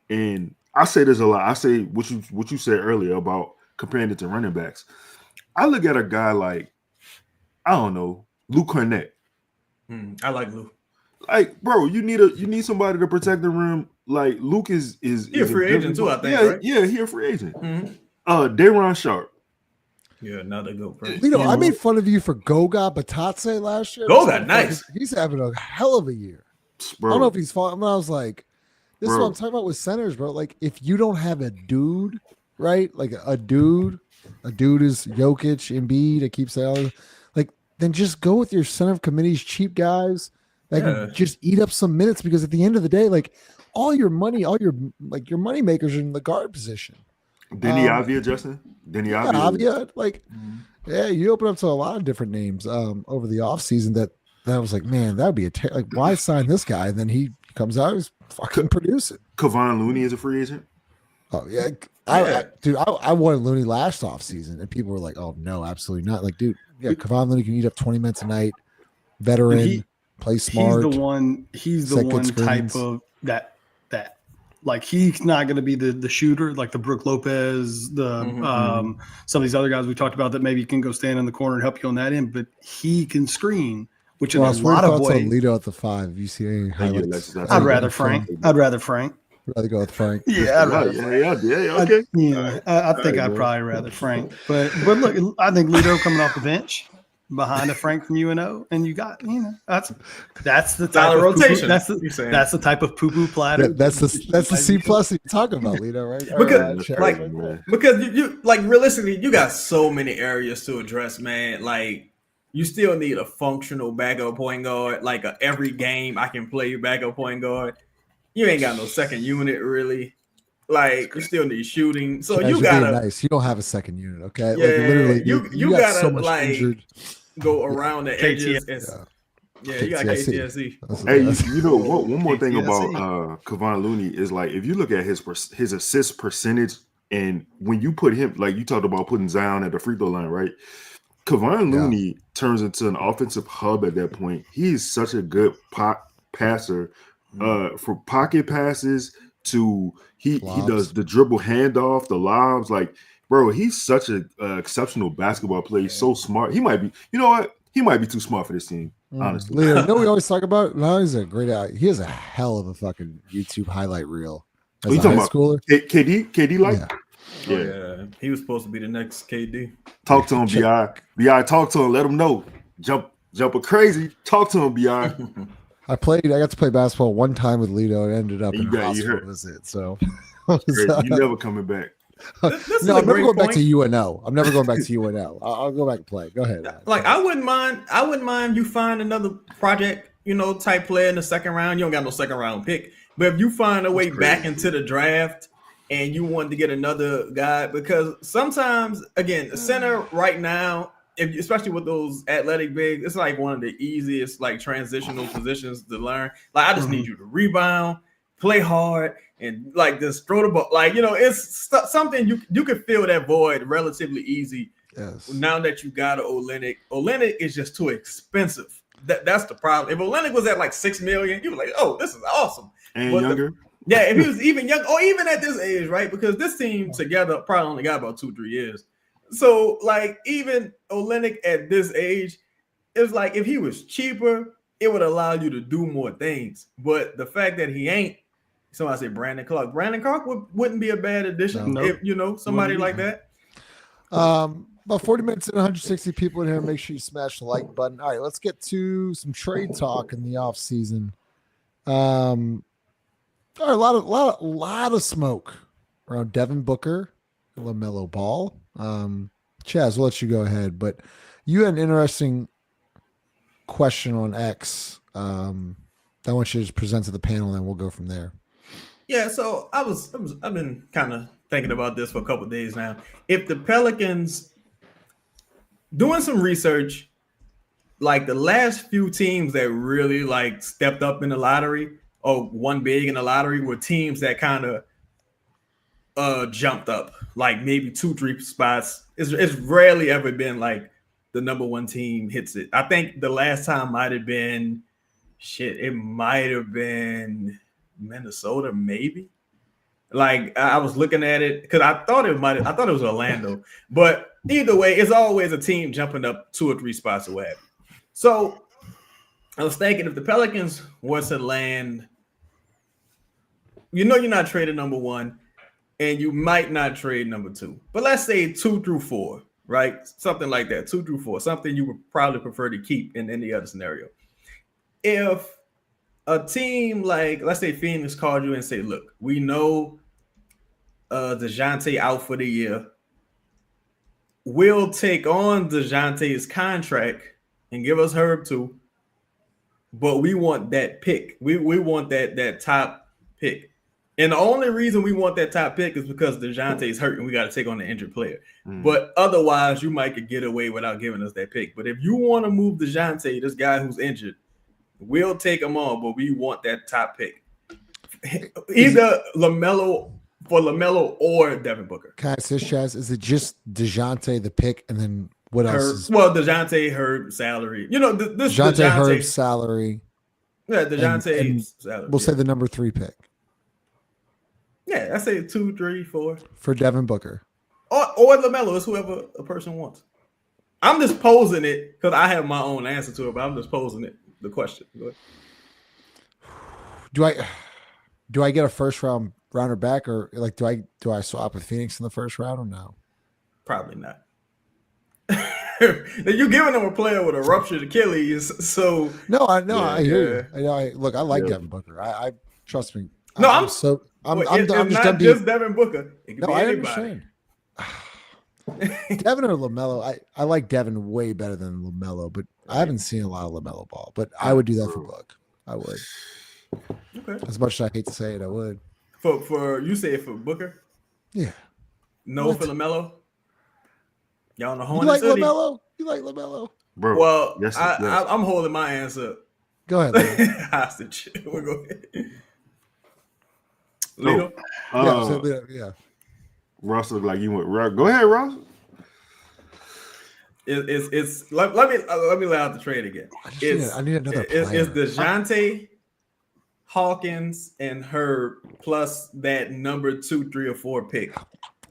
Speaker 4: and I say there's a lot. I say what you said earlier about comparing it to running backs. I look at a guy like, I don't know, Luke Cornett.
Speaker 3: I like Luke.
Speaker 4: Like, bro, you need somebody to protect the rim. Like Luke is
Speaker 3: he a free agent too, I think.
Speaker 4: Yeah,
Speaker 3: right?
Speaker 4: yeah, he a free agent. Dayron Sharp.
Speaker 3: Yeah, another good person.
Speaker 1: Lito, I made fun of you for Goga Batatse last year.
Speaker 3: Goga, nice.
Speaker 1: He's having a hell of a year.
Speaker 4: Bro.
Speaker 1: I don't know if he's falling. I was like, this is
Speaker 4: Bro.
Speaker 1: what I'm talking about with centers, bro. Like, if you don't have a dude, right? Like a dude is Jokic, Embiid. I keep saying, like, then just go with your center of committees, cheap guys that can just eat up some minutes. Because at the end of the day, like, all your money makers are in the guard position.
Speaker 4: Denny Avia, Justin. Denny
Speaker 1: Avia, like, yeah, you open up to a lot of different names over the offseason that I was like, man, that would be like, why sign this guy? And then he comes out, he's fucking producing.
Speaker 4: Kevon Looney is a free agent.
Speaker 1: Oh yeah, I wanted Looney last offseason, and people were like, oh no, absolutely not. Like, dude, yeah, Kevon Looney can eat up 20 minutes a night, veteran, play smart.
Speaker 2: He's the one type of that. Like, he's not going to be the shooter like the Brook Lopez, some of these other guys we talked about that maybe can go stand in the corner and help you on that end, but he can screen, which in a lot of ways.
Speaker 1: Lito at the 5. You see any highlights?
Speaker 2: I'd rather Frank.
Speaker 1: I'd rather go with Frank.
Speaker 2: Yeah, I'd rather Frank.
Speaker 4: Yeah, okay.
Speaker 2: I think I'd probably rather Frank. But look, I think Lito coming off the bench behind a Frank from UNO, and you got, that's the type of
Speaker 3: rotation.
Speaker 2: That's the type of poo-poo platter.
Speaker 1: That's the C+ you're talking about, Lito, right?
Speaker 3: Because you like, realistically, you got so many areas to address, man. Like, you still need a functional backup point guard. Like, every game I can play backup point guard. You ain't got no second unit, really. Like, you still need shooting. So you gotta
Speaker 1: nice. You don't have a second unit, okay?
Speaker 3: Yeah,
Speaker 1: like, literally,
Speaker 3: you
Speaker 1: got
Speaker 3: gotta
Speaker 1: so much
Speaker 3: like
Speaker 1: injured.
Speaker 3: Go around the edges. You got KTSE.
Speaker 4: Hey, one more thing about Kevon Looney is, like, if you look at his assist percentage, and when you put him, like you talked about putting Zion at the free throw line, right? Kevon Looney turns into an offensive hub at that point. He's such a good passer, for pocket passes to he does the dribble handoff, the lobs. Like, bro, he's such an exceptional basketball player. He's so smart. He might be, he might be too smart for this team, honestly.
Speaker 1: Leo, we always talk about? No, he's a great guy. He has a hell of a fucking YouTube highlight reel. As
Speaker 4: you talking about KD like?
Speaker 3: Yeah. He was supposed to be the next KD.
Speaker 4: Talk to him, BI. Talk to him. Let him know. Jumper crazy. Talk to him, BI.
Speaker 1: I got to play basketball one time with Lito. It ended up in the hospital. That was it. So
Speaker 4: you never coming back.
Speaker 1: No, I'm never going back to UNO. I'm never going back to UNO. I'll go back and play. Go ahead.
Speaker 3: Like, I wouldn't mind you find another project, type player in the second round. You don't got no second round pick. But if you find a way back into the draft and you want to get another guy, because sometimes, again, the center right now, especially with those athletic bigs, it's like one of the easiest, like, transitional positions to learn. Like, I just need you to rebound, play hard, and, like, just throw the ball. Like, it's something you can fill that void relatively easy.
Speaker 1: Yes.
Speaker 3: Now that you got an Olynyk. Olynyk is just too expensive. That's the problem. If Olynyk was at like $6 million, you'd be like, oh, this is awesome.
Speaker 4: And younger.
Speaker 3: If he was even young, or even at this age, right? Because this team together probably only got about 2-3 years. So, like, even Olynyk at this age, it's like, if he was cheaper, it would allow you to do more things. But the fact that he ain't, somebody say Brandon Clark. Brandon Clark wouldn't be a bad addition if, somebody like that.
Speaker 1: About 40 minutes and 160 people in here. Make sure you smash the like button. All right, let's get to some trade talk in the off season. All right, a lot of smoke around Devin Booker, Lamelo Ball. Chaz, we'll let you go ahead, but you had an interesting question on X. I want you to just present to the panel, and then we'll go from there.
Speaker 3: Yeah, so I've been kind of thinking about this for a couple of days now. If the Pelicans, doing some research, like, the last few teams that really, like, stepped up in the lottery or won big in the lottery were teams that kind of jumped up like maybe 2-3 spots. It's rarely ever been like the number one team hits it. I think the last time might have been it might have been Minnesota, maybe. Like I was looking at it because I thought it was Orlando, but either way, it's always a team jumping up 2 or 3 spots away. So I was thinking if the Pelicans were to land, you're not trading number 1, and you might not trade number 2, but let's say 2 through 4, right? Something like that, 2 through 4, something you would probably prefer to keep in any other scenario. If a team like, let's say Phoenix called you and say, look, we know DeJounte out for the year. We'll take on DeJounte's contract and give us Herb too, but we want that pick. We want that top pick. And the only reason we want that top pick is because DeJounte is hurt and we got to take on the injured player. But otherwise, you might could get away without giving us that pick. But if you want to move DeJounte, this guy who's injured, we'll take him on, but we want that top pick. Either Lamelo or Devin Booker.
Speaker 1: Can I say, Chaz? Is it just DeJounte the pick, and then what else?
Speaker 3: DeJounte, Herb, salary. This
Speaker 1: DeJounte, Herb, salary.
Speaker 3: Yeah, DeJounte
Speaker 1: and
Speaker 3: salary.
Speaker 1: We'll say the number 3 pick.
Speaker 3: Yeah, I say 2, 3, 4
Speaker 1: for Devin Booker
Speaker 3: or Lamelo. It's whoever a person wants. I'm just posing it because I have my own answer to it, but I'm just posing it. The question. Go ahead.
Speaker 1: Do I get a first rounder back, or like do I swap with Phoenix in the first round or no?
Speaker 3: Probably not. You're giving them a player with a ruptured Achilles, so
Speaker 1: no, I know. I hear you. I like Devin Booker. I trust me.
Speaker 3: No,
Speaker 1: I'm just
Speaker 3: not just Devin Booker. It could be
Speaker 1: I
Speaker 3: anybody.
Speaker 1: understand. Devin or Lamelo, I like Devin way better than Lamelo, but I haven't seen a lot of Lamelo ball. But I would do that for Book. I would.
Speaker 3: Okay.
Speaker 1: As much as I hate to say it, I would.
Speaker 3: For you say it for Booker?
Speaker 1: Yeah.
Speaker 3: No for Lamelo? Y'all in the Hornet
Speaker 1: You like
Speaker 3: City?
Speaker 1: Lamelo? You like Lamelo?
Speaker 4: Bro.
Speaker 3: Well,
Speaker 4: yes.
Speaker 3: I'm holding my answer.
Speaker 1: Go ahead.
Speaker 3: Hostage. We'll go ahead.
Speaker 4: No.
Speaker 1: Yeah.
Speaker 4: Ross looked like you went. Go ahead, Ross.
Speaker 3: It's let me lay out the trade again.
Speaker 1: I need another player.
Speaker 3: It's DeJounte, Hawkins, and Herb plus that number 2, 3, or 4 pick.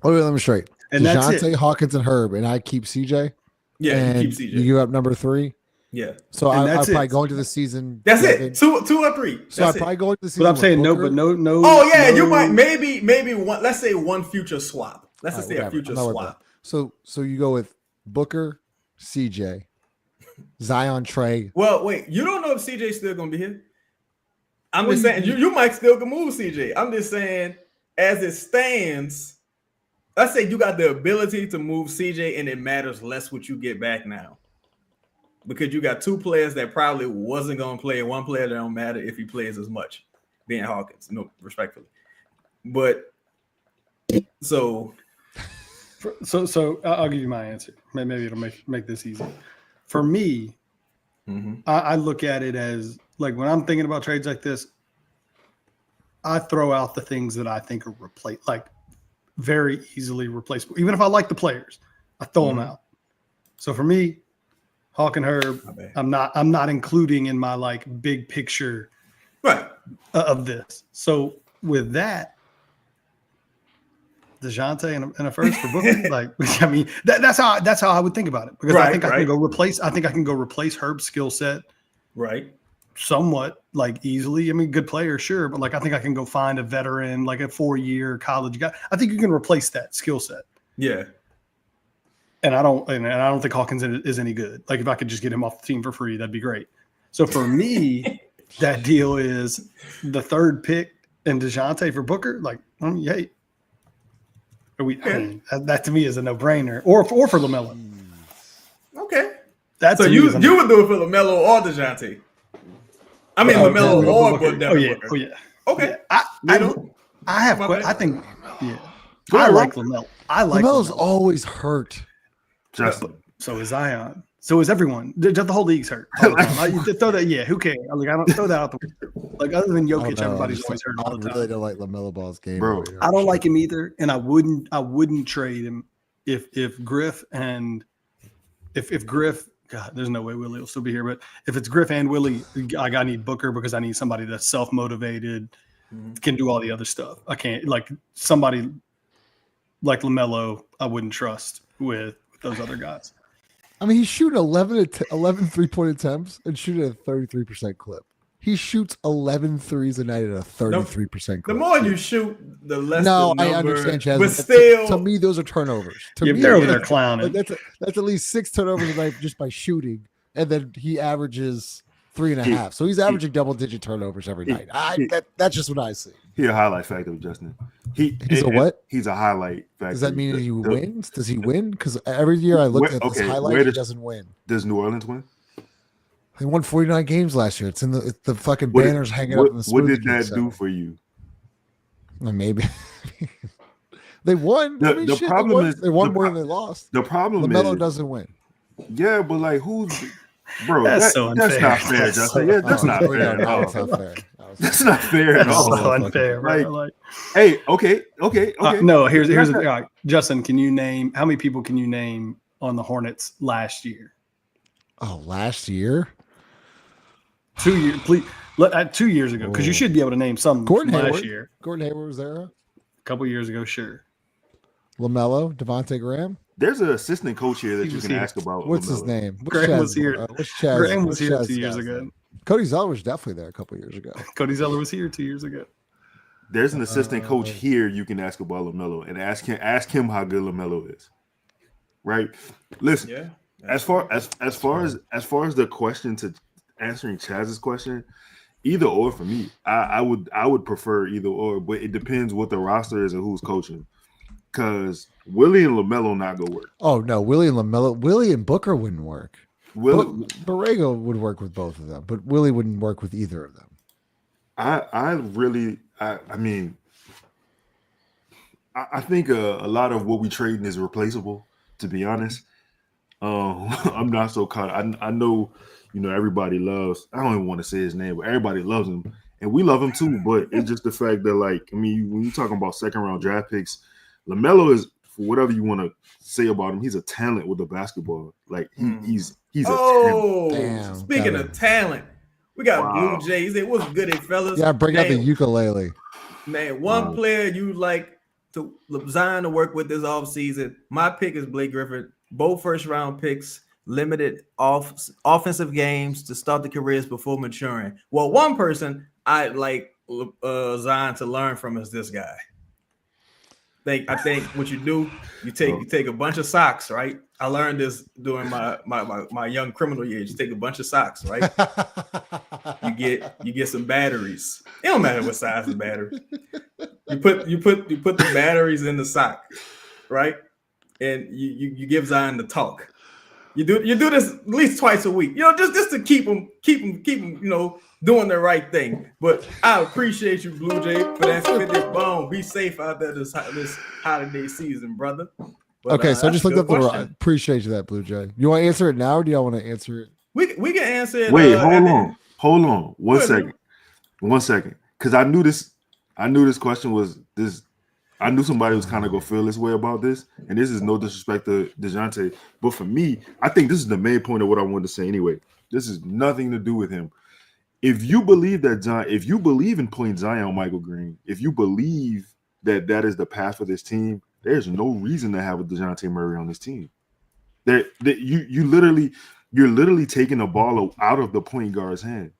Speaker 1: Wait, let me straight.
Speaker 2: And
Speaker 1: DeJounte, Hawkins, and Herb, and I keep CJ.
Speaker 3: Yeah,
Speaker 1: and
Speaker 3: you keep CJ.
Speaker 1: You give up number 3.
Speaker 3: Yeah.
Speaker 1: So I'll probably go into the season.
Speaker 3: That's it. 2 or 3.
Speaker 1: So I probably go into the season.
Speaker 2: But I'm saying
Speaker 1: Booker.
Speaker 2: no.
Speaker 3: Oh yeah, you might maybe one. Let's say one future swap. Let's just say a future swap.
Speaker 1: So you go with Booker, CJ, Zion, Trey.
Speaker 3: Well, wait. You don't know if CJ's still gonna be here. I'm just saying you might still can move CJ. I'm just saying as it stands. Let's say you got the ability to move CJ, and it matters less what you get back now. Because you got 2 players that probably wasn't going to play, and 1 player that don't matter if he plays as much, being Hawkins, no, respectfully. But so
Speaker 2: I'll give you my answer. Maybe it'll make this easy. For me, I look at it as like when I'm thinking about trades like this, I throw out the things that I think are like very easily replaceable. Even if I like the players, I throw them out. So for me, Hawk and Herb, I'm not including in my like big picture of this. So with that, DeJounte and a first for Booker, like I mean that's how I would think about it because I think I can go replace Herb's skill set, somewhat like easily. I mean, good player, sure, but like I think I can go find a veteran, like a 4-year college guy. I think you can replace that skill set.
Speaker 3: Yeah.
Speaker 2: And I don't think Hawkins is any good. Like if I could just get him off the team for free, that'd be great. So for me, that deal is the 3rd pick and DeJounte for Booker. Like, yay. That to me is a no-brainer. Or for LaMelo.
Speaker 3: Okay.
Speaker 2: So
Speaker 3: you would do it for LaMelo or DeJounte. I mean LaMelo or Devin Booker.
Speaker 2: Oh yeah.
Speaker 3: Okay.
Speaker 2: I think I like LaMelo.
Speaker 1: LaMelo's always hurt.
Speaker 2: So is Zion. So is everyone. The whole league's hurt. I throw that. Yeah, who cares? Like I don't throw that out the window. Like other than
Speaker 1: I don't
Speaker 2: Jokic,
Speaker 1: know.
Speaker 2: everybody's always hurt all the
Speaker 1: I
Speaker 2: time.
Speaker 1: really don't like LaMelo Ball's game,
Speaker 4: Bro.
Speaker 1: over here.
Speaker 2: I don't like him either, and I wouldn't trade him if Griff and if Griff. God, there's no way Willie will still be here, but if it's Griff and Willie, I need Booker because I need somebody that's self-motivated, can do all the other stuff. I can't like somebody like LaMelo. I wouldn't trust with those other guys.
Speaker 1: I mean, he's shooting 11 3-point attempts and shooting at a 33% clip. He shoots 11 threes a night at a 33% clip.
Speaker 3: The more you shoot, the less
Speaker 1: No,
Speaker 3: the number.
Speaker 1: I understand, Chaz.
Speaker 3: But
Speaker 1: But
Speaker 3: still,
Speaker 1: to me, those are turnovers. To
Speaker 2: Yeah,
Speaker 1: me,
Speaker 2: they're over there clowning.
Speaker 1: like, that's at least 6 turnovers a night just by shooting, and then he averages 3.5. So he's averaging double-digit turnovers every night. That's just what I see.
Speaker 4: He's a highlight factor, Justin.
Speaker 1: He's a what?
Speaker 4: He's a highlight factor.
Speaker 1: Does that mean he wins? Does he win? Because every year I look at this highlight, he doesn't win.
Speaker 4: Does New Orleans win?
Speaker 1: They won 49 games last year. It's in the fucking banners hanging up in the
Speaker 4: What did
Speaker 1: Smoothie
Speaker 4: that
Speaker 1: King
Speaker 4: do
Speaker 1: Center.
Speaker 4: for you?
Speaker 1: Well, maybe they won.
Speaker 4: The problem is
Speaker 1: they won more than they lost.
Speaker 4: The problem
Speaker 1: LaMelo
Speaker 4: is
Speaker 1: doesn't win.
Speaker 4: Yeah, but like who's bro?
Speaker 2: That's so unfair.
Speaker 4: That's not fair, Justin. Yeah, that's not fair at all.
Speaker 1: That's not fair.
Speaker 4: That's not fair at
Speaker 2: That's
Speaker 4: all.
Speaker 2: so unfair, bro.
Speaker 4: Like, hey, okay.
Speaker 2: No, here's the thing. All right, Justin, can you name how many people can you name on the Hornets last year?
Speaker 1: Oh, last year?
Speaker 2: 2 years, please. 2 years ago, because you should be able to name some
Speaker 1: Gordon
Speaker 2: from
Speaker 1: Hayward.
Speaker 2: last year.
Speaker 1: Gordon Hayward was there.
Speaker 2: A couple years ago, sure.
Speaker 1: LaMelo, Devontae Graham.
Speaker 4: There's an assistant coach here that
Speaker 2: He
Speaker 4: you
Speaker 2: was
Speaker 4: can
Speaker 2: here.
Speaker 4: ask about.
Speaker 1: What's his
Speaker 4: LaMelo.
Speaker 1: name?
Speaker 2: Graham was here. Graham was here 2 years ago.
Speaker 1: Cody Zeller was definitely there a couple years ago.
Speaker 2: Cody Zeller was here 2 years ago.
Speaker 4: There's an assistant coach here you can ask about LaMelo and ask him how good LaMelo is. Right? Listen.
Speaker 3: yeah.
Speaker 4: As far as the question to answering Chaz's question, either or for me. I would prefer either or, but it depends what the roster is and who's coaching. Because Willie and LaMelo not gonna work.
Speaker 1: Oh no, Willie and Booker wouldn't work.
Speaker 4: Willie,
Speaker 1: Borrego would work with both of them, but Willie wouldn't work with either of them.
Speaker 4: I mean, I think a lot of what we trading is replaceable. To be honest, I'm not so caught. I know, everybody loves. I don't even want to say his name, but everybody loves him, and we love him too. But it's just the fact that, like, I mean, when you're talking about second round draft picks, LaMelo is, for whatever you want to say about him, he's a talent with the basketball. Like he's a talent.
Speaker 1: Damn,
Speaker 3: Speaking of talent, we got Blue Jays. It was good, fellas.
Speaker 1: Yeah, bring out the ukulele.
Speaker 3: Man, one player you like to Zion to work with this offseason. My pick is Blake Griffin. Both first round picks, limited offensive games to start the careers before maturing. Well, one person I'd like Zion to learn from is this guy. I think what you do, you take a bunch of socks, right? I learned this during my young criminal years. You take a bunch of socks, right? you get some batteries. It don't matter what size of battery. You put the batteries in the sock, right? And you give Zion the talk. You do this at least twice a week, just to keep them, doing the right thing. But I appreciate you, Blue Jay, for that 50 bone. Be safe out there this holiday season, brother. But,
Speaker 1: Okay, so I just looked up
Speaker 3: question.
Speaker 1: appreciate you that, Blue Jay. You want to answer it now, or do y'all want to answer it?
Speaker 3: We can answer it.
Speaker 4: Wait, hold on, one second, because I knew this question was this. I knew somebody was kind of gonna feel this way about this, and this is no disrespect to DeJounte, but for me, I think this is the main point of what I wanted to say anyway. This is nothing to do with him. If you believe if you believe in putting Zion on Michael Green, if you believe that is the path for this team, there's no reason to have a DeJounte Murray on this team. You're literally taking the ball out of the point guard's hand.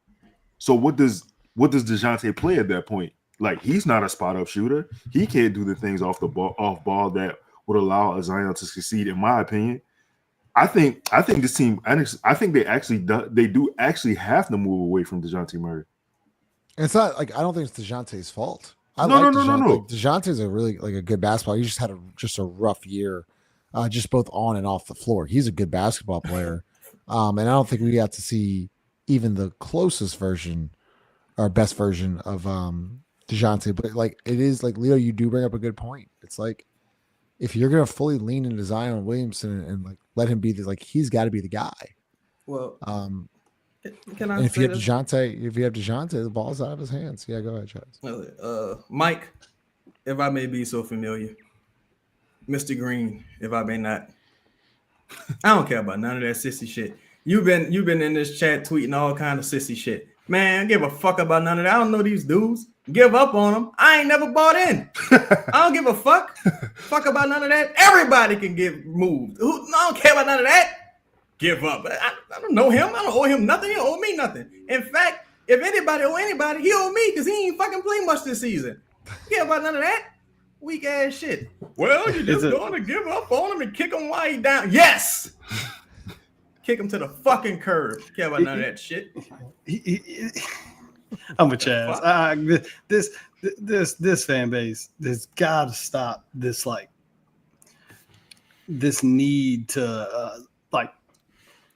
Speaker 4: So what does DeJounte play at that point? Like, he's not a spot up shooter. He can't do the things off ball that would allow Zion to succeed, in my opinion. I think this team. I think they do actually have to move away from DeJounte Murray.
Speaker 1: And it's not like I don't think it's DeJounte's fault.
Speaker 4: No.
Speaker 1: DeJounte's a really a good basketball. He just had a rough year, just both on and off the floor. He's a good basketball player, and I don't think we got to see even the closest version or best version of DeJounte. But like it is like Leo, you do bring up a good point. It's like if you're gonna fully lean into Zion Williamson and like let him be he's got to be the guy.
Speaker 3: Well, Can I
Speaker 1: And if
Speaker 3: say
Speaker 1: you have
Speaker 3: this?
Speaker 1: DeJounte, the ball's out of his hands. Yeah, go ahead, Chaz.
Speaker 3: Mike, if I may be so familiar, Mr. Green, if I may not. I don't care about none of that sissy shit. You've been in this chat tweeting all kind of sissy shit. Man, give a fuck about none of that. I don't know these dudes. Give up on them. I ain't never bought in. I don't give a fuck. Fuck about none of that. Everybody can get moved. I don't care about none of that. Give up. I don't know him. I don't owe him nothing. He don't owe me nothing. In fact, if anybody owe anybody, he owe me because he ain't fucking played much this season. Care about none of that. Weak ass shit. Well, you're just going to give up on him and kick him while he down. Yes. Kick him to the fucking curb. Care about none of that shit.
Speaker 2: I'm with Chaz. This fan base, there's got to stop this this need to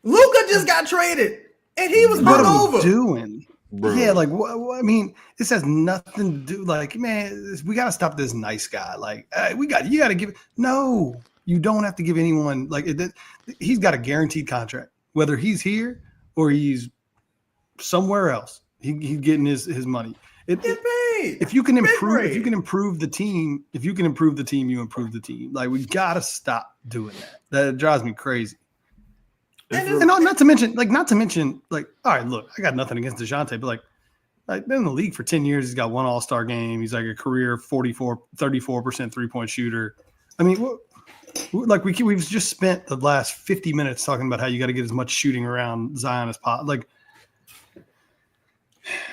Speaker 3: Luka just got traded and he was
Speaker 2: what
Speaker 3: hung
Speaker 2: are
Speaker 3: over.
Speaker 2: we doing?
Speaker 4: Bro.
Speaker 2: Yeah, I mean, this has nothing to do. Man, we got to stop this nice guy. You got to give. No, you don't have to give anyone he's got a guaranteed contract, whether he's here or he's somewhere else. He's getting his money.
Speaker 3: Get paid.
Speaker 2: If you can improve the team, you improve the team. We got to stop doing that. That drives me crazy. And not to mention, all right, look, I got nothing against DeJounte, but been in the league for 10 years. He's got one All-Star game. He's a career 34% 3-point shooter. I mean, we've just spent the last 50 minutes talking about how you got to get as much shooting around Zion as possible.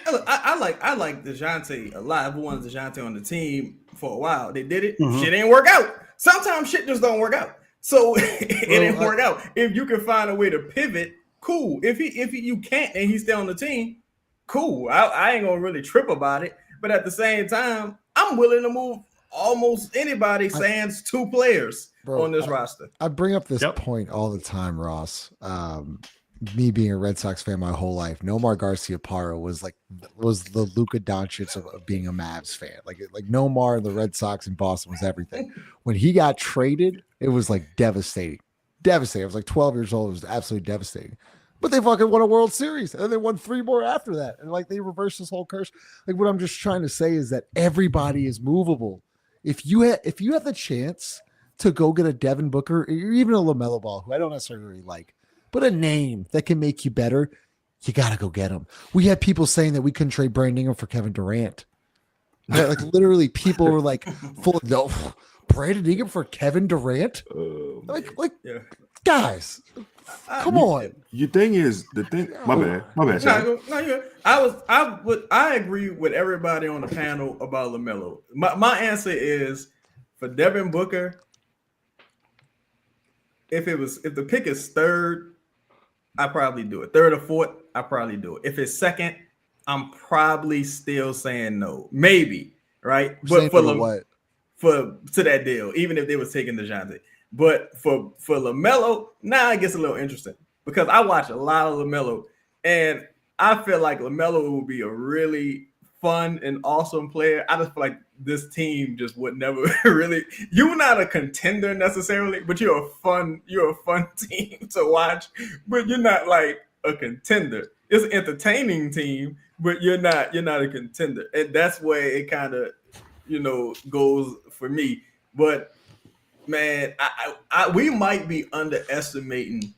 Speaker 3: I like DeJounte a lot. I've wanted DeJounte on the team for a while. They did it. Shit didn't work out. Sometimes shit just don't work out. So it didn't work out. If you can find a way to pivot, cool. If you can't and he's still on the team, cool. I ain't gonna really trip about it. But at the same time, I'm willing to move almost anybody sans two players on this roster.
Speaker 1: I bring up this point all the time, Ross. Me being a Red Sox fan my whole life, Nomar Garciaparra was the Luka Doncic of being a Mavs fan. Like Nomar and the Red Sox in Boston was everything. When he got traded, it was devastating. I was 12 years old. It was absolutely devastating. But they fucking won a World Series, and then they won 3 more after that. And they reversed this whole curse. What I'm just trying to say is that everybody is movable. If you have the chance to go get a Devin Booker or even a LaMelo Ball, who I don't necessarily really like, but a name that can make you better, you got to go get him. We had people saying that we couldn't trade Brandon Ingram for Kevin Durant. Literally people were full of, no, Brandon Ingram for Kevin Durant? Guys, come on.
Speaker 4: Your thing is, my bad.
Speaker 3: I agree with everybody on the panel about LaMelo. My answer is for Devin Booker, if the pick is third, I probably do it. Third or fourth, I probably do it. If it's second, I'm probably still saying no. Maybe, right? But to that deal, even if they was taking DeJounte. But for LaMelo, now it gets a little interesting because I watch a lot of LaMelo, and I feel like LaMelo will be a really fun and awesome player. I just feel like this team just would never really. You're not a contender necessarily, but you're a fun team to watch. But you're not a contender. It's an entertaining team, but you're not a contender, and that's where it kind of goes for me. But man, we might be underestimating.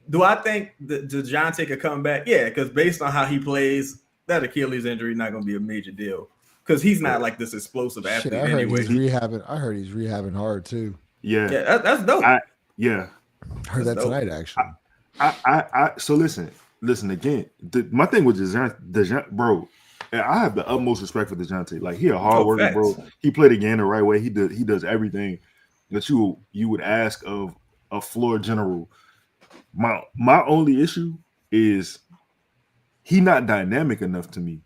Speaker 3: Do I think that DeJounte could come back? Yeah, because based on how he plays, that Achilles injury not going to be a major deal because he's not this explosive athlete anyway.
Speaker 1: I heard he's rehabbing hard too.
Speaker 4: Yeah,
Speaker 3: that's dope.
Speaker 1: I heard that tonight actually.
Speaker 4: So listen again. My thing with DeJounte, bro. I have the utmost respect for DeJounte. He a hard worker, bro. He played the game the right way. He does everything that you would ask of a floor general. My only issue is he not dynamic enough to me.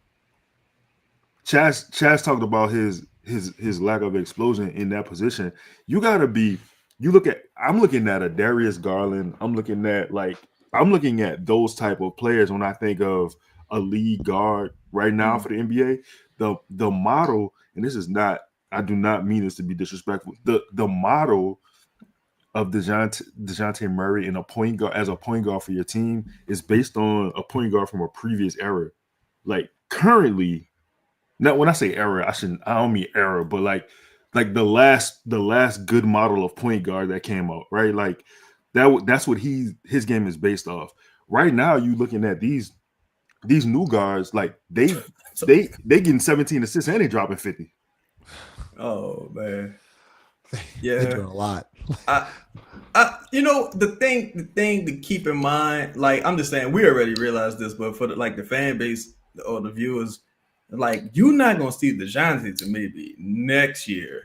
Speaker 4: Chaz talked about his lack of explosion in that position. I'm looking at a Darius Garland. I'm looking at those type of players when I think of a lead guard right now for the NBA. The model, and this is not, I do not mean this to be disrespectful. The model of DeJounte Murray and a point guard as a point guard for your team is based on a point guard from a previous era. Like currently, now when I say era, I don't mean era, but like the last good model of point guard that came out, right? Like that's what his game is based off. Right now, you looking at these new guards, like they getting 17 assists and they dropping 50.
Speaker 3: Oh man.
Speaker 1: They're doing a lot.
Speaker 3: The thing to keep in mind, like I'm just saying, we already realized this, but for the fan base or the viewers, like you're not gonna see DeJounte to maybe next year,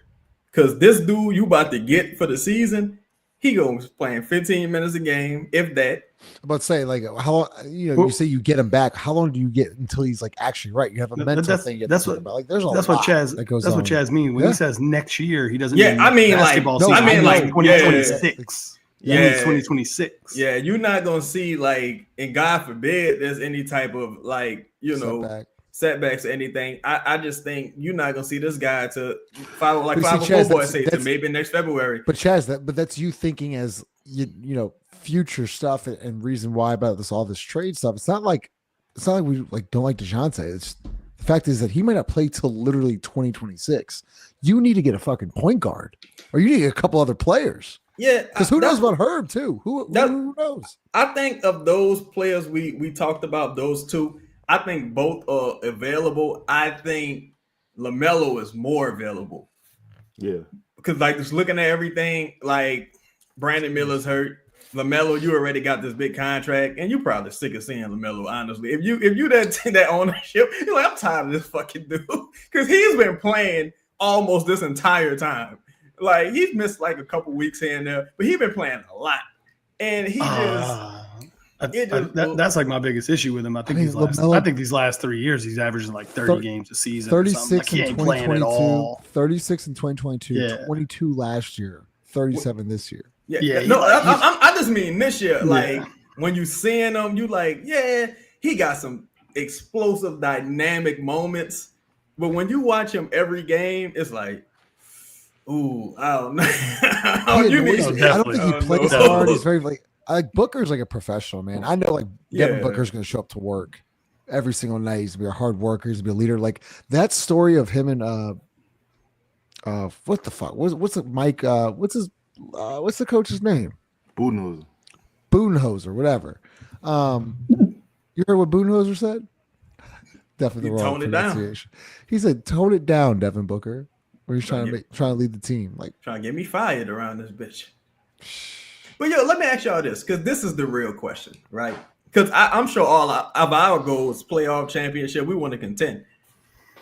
Speaker 3: because this dude you about to get for the season, he goes playing 15 minutes a game, if that.
Speaker 1: I'm about to say, like, how long? You say you get him back. How long do you get until he's like actually right? You have a mental thing.
Speaker 2: That's what
Speaker 1: about. Like, there's a lot
Speaker 2: what Chaz.
Speaker 1: that goes
Speaker 2: that's
Speaker 1: on.
Speaker 2: what Chaz means when he says next year. He doesn't.
Speaker 3: Yeah,
Speaker 2: mean
Speaker 3: I mean
Speaker 2: basketball
Speaker 3: like,
Speaker 2: season.
Speaker 3: I mean like
Speaker 2: 2026.
Speaker 3: Yeah,
Speaker 2: 2026.
Speaker 3: Yeah, you're not gonna see like, and God forbid, there's any type of like setbacks or anything. I just think you're not gonna see this guy to follow like
Speaker 1: Chaz,
Speaker 3: boys say to maybe next February.
Speaker 1: But Chaz, that's you thinking as you know future stuff and reason why about all this trade stuff. It's not like we like don't like DeJounte. It's the fact is that he might not play till literally 2026. You need to get a fucking point guard, or you need to get a couple other players.
Speaker 3: Yeah,
Speaker 1: because who knows about Herb too? Who knows?
Speaker 3: I think of those players we talked about, those two. I think both are available. I think Lamelo is more available.
Speaker 4: Yeah,
Speaker 3: because like just looking at everything, like Brandon Miller's hurt. Lamelo, you already got this big contract, and you probably sick of seeing Lamelo. Honestly, if you that ownership, you're like, I'm tired of this fucking dude because he's been playing almost this entire time. Like he's missed like a couple weeks here and there, but he's been playing a lot, and he
Speaker 2: that's like my biggest issue with him. I think these last 3 years he's averaging like 30 games a season.
Speaker 1: 36
Speaker 2: in
Speaker 1: 2022, 36 in 2022, 22 last year, 37 this year.
Speaker 3: I just mean this year. Like when you seeing him, you like, he got some explosive, dynamic moments. But when you watch him every game, it's like, ooh, I don't know.
Speaker 1: I don't think he plays hard. He's very like Booker's like a professional, man. I know like Devin Booker's going to show up to work every single night. He's going to be a hard worker. He's going to be a leader. Like that story of him and what the fuck? What's it, Mike? What's the coach's name? Budenholzer, whatever. You heard what Budenholzer said? Definitely the wrong pronunciation. He said, "Tone it down, Devin Booker." Where he's trying to lead the team, like
Speaker 3: trying to get me fired around this bitch. But let me ask y'all this, because this is the real question, right? Because I'm sure all of our goals, playoff championship, we want to contend,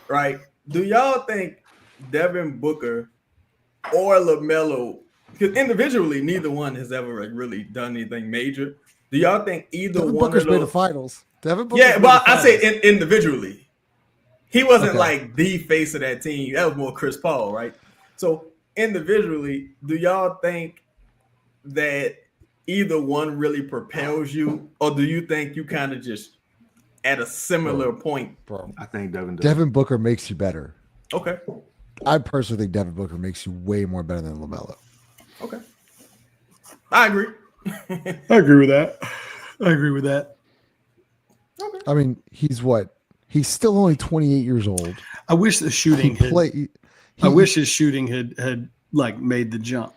Speaker 3: right? Do y'all think Devin Booker or LaMelo, because individually neither one has ever really done anything major? Do y'all think either
Speaker 1: Devin
Speaker 3: one
Speaker 1: Booker's
Speaker 3: of those?
Speaker 1: made the finals. Devin Booker's
Speaker 3: Yeah, well, I say individually. He wasn't like the face of that team. That was more Chris Paul, right? So individually, do y'all think that either one really propels you, or do you think you kind of just at a similar point?
Speaker 4: Bro, I think
Speaker 1: Devin Booker makes you better.
Speaker 3: Okay.
Speaker 1: I personally think Devin Booker makes you way more better than LaMelo.
Speaker 3: Okay. I agree.
Speaker 2: I agree with that.
Speaker 3: Okay.
Speaker 1: I mean, he's still only 28 years old.
Speaker 2: I wish the shooting I wish his shooting had like made the jump.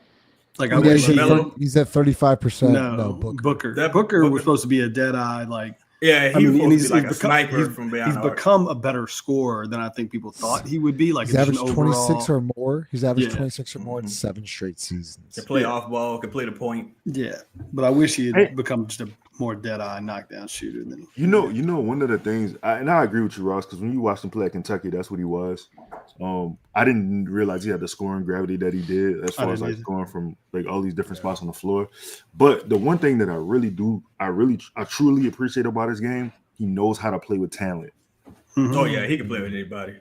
Speaker 2: Like I wish
Speaker 1: he's at 35%.
Speaker 2: No, Booker. Booker was supposed to be a dead eye. Like
Speaker 3: he's like a sniper from beyond.
Speaker 2: He's become a better scorer than I think people thought he would be. Like
Speaker 1: he's averaged 26 or more. He's averaged 26 or more in 7 straight seasons.
Speaker 3: Can play off ball, can play the point.
Speaker 2: Yeah, but I wish he had become just a more dead eye knockdown shooter than
Speaker 4: you know. One of the things, and I agree with you, Ross, because when you watched him play at Kentucky, that's what he was. I didn't realize he had the scoring gravity that he did, as far as like going from like all these different spots on the floor. But the one thing that I truly appreciate about his game, he knows how to play with talent.
Speaker 3: Mm-hmm. Oh yeah, he can play with anybody.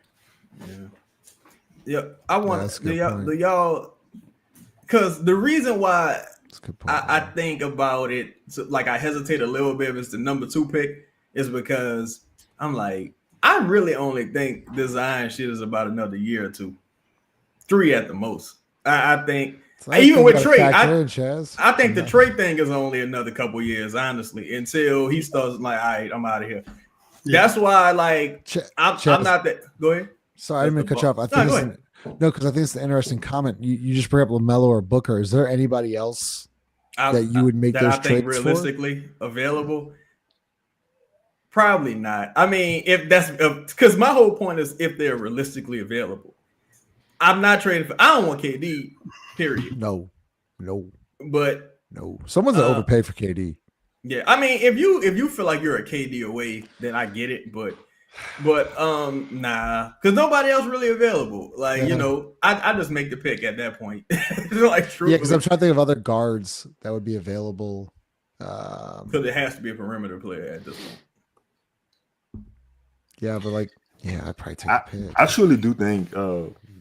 Speaker 3: Yeah. I want do y'all, because the reason why I think about it, so like I hesitate a little bit if it's the number 2 pick, is because I'm like, I really only think this Zion shit is about another year or 2, 3 at the most. I think Even with Trey,
Speaker 1: Chaz.
Speaker 3: I think the Trey thing is only another couple years, honestly, until he starts like, all right, I'm out of here. Yeah. That's why, like, I'm not that. Go ahead.
Speaker 1: Sorry, I didn't mean to cut you off. I think because I think it's an interesting comment. You just bring up Lamelo or Booker. Is there anybody else that you would make those trades
Speaker 3: realistically available? Probably not. I mean, if that's because my whole point is if they're realistically available. I'm not trading for. I don't want KD. Period.
Speaker 1: No.
Speaker 3: But
Speaker 1: no, someone's gonna overpay for KD.
Speaker 3: Yeah, I mean, if you feel like you're a KD away, then I get it. But nah, because nobody else really available. Like I just make the pick at that point. Like true.
Speaker 1: Yeah, because I'm trying to think of other guards that would be available.
Speaker 3: Because it has to be a perimeter player at this point.
Speaker 1: Yeah, but I'd probably take a pick.
Speaker 4: I truly do think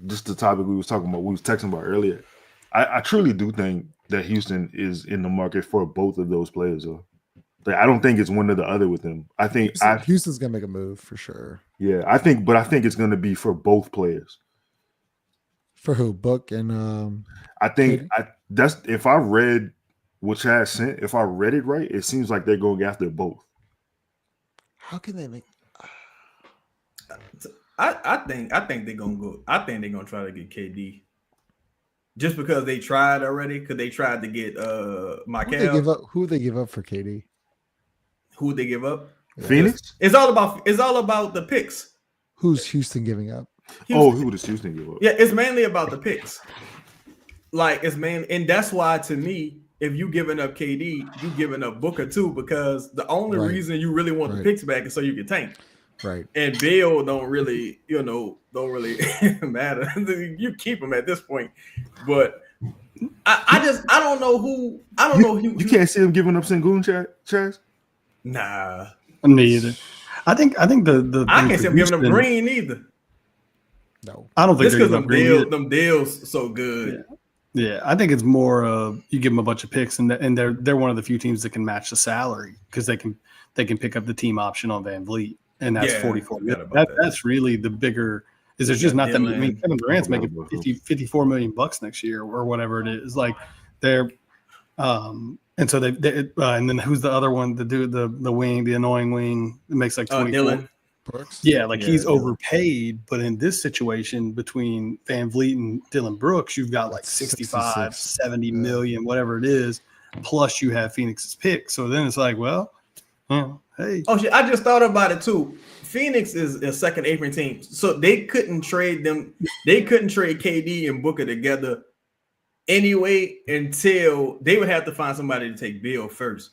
Speaker 4: just the topic we was texting about earlier. I truly do think that Houston is in the market for both of those players. Though, like, I don't think it's one or the other with them. I think
Speaker 1: Houston's gonna make a move for sure.
Speaker 4: Yeah, I think it's gonna be for both players.
Speaker 1: For who? Book and
Speaker 4: I think that's if I read what Chad sent. If I read it right, it seems like they're going after both.
Speaker 1: How can they make?
Speaker 3: I think they're gonna go. I think they're gonna try to get KD, just because they tried already. Because they tried to get Michael.
Speaker 1: Who they give up for KD?
Speaker 3: Who they give up?
Speaker 4: Yeah. Phoenix.
Speaker 3: It's all about the picks.
Speaker 1: Who's Houston giving up?
Speaker 4: Who does Houston give up?
Speaker 3: Yeah, it's mainly about the picks. Like and that's why to me, if you giving up KD, you giving up Booker too, because the only reason you really want the picks back is so you can tank.
Speaker 1: Right.
Speaker 3: And Bill don't really matter. You keep him at this point. But I don't know who.
Speaker 4: You can't see him giving up Sengun, Chaz?
Speaker 2: Nah. Me either. I think the
Speaker 3: I can't see him giving up Green either.
Speaker 1: No.
Speaker 2: I don't think
Speaker 3: just because them deals so good.
Speaker 2: Yeah, I think it's more you give them a bunch of picks and they're one of the few teams that can match the salary because they can pick up the team option on Van Vliet. And that's 44 million. That's really the bigger is there's just not that many. I mean, Kevin Durant's making 54 million bucks next year or whatever it is. Like they're and so they and then who's the other one, the wing, the annoying wing that makes like 24.
Speaker 3: Dylan
Speaker 2: Brooks. Yeah, he's overpaid, but in this situation between Van Vliet and Dylan Brooks, you've got like 65, 70 million, whatever it is, plus you have Phoenix's pick. So then it's like, well, hey.
Speaker 3: Oh shit! I just thought about it too. Phoenix is a second apron team, so they couldn't trade them. They couldn't trade KD and Booker together anyway until they would have to find somebody to take Bill first,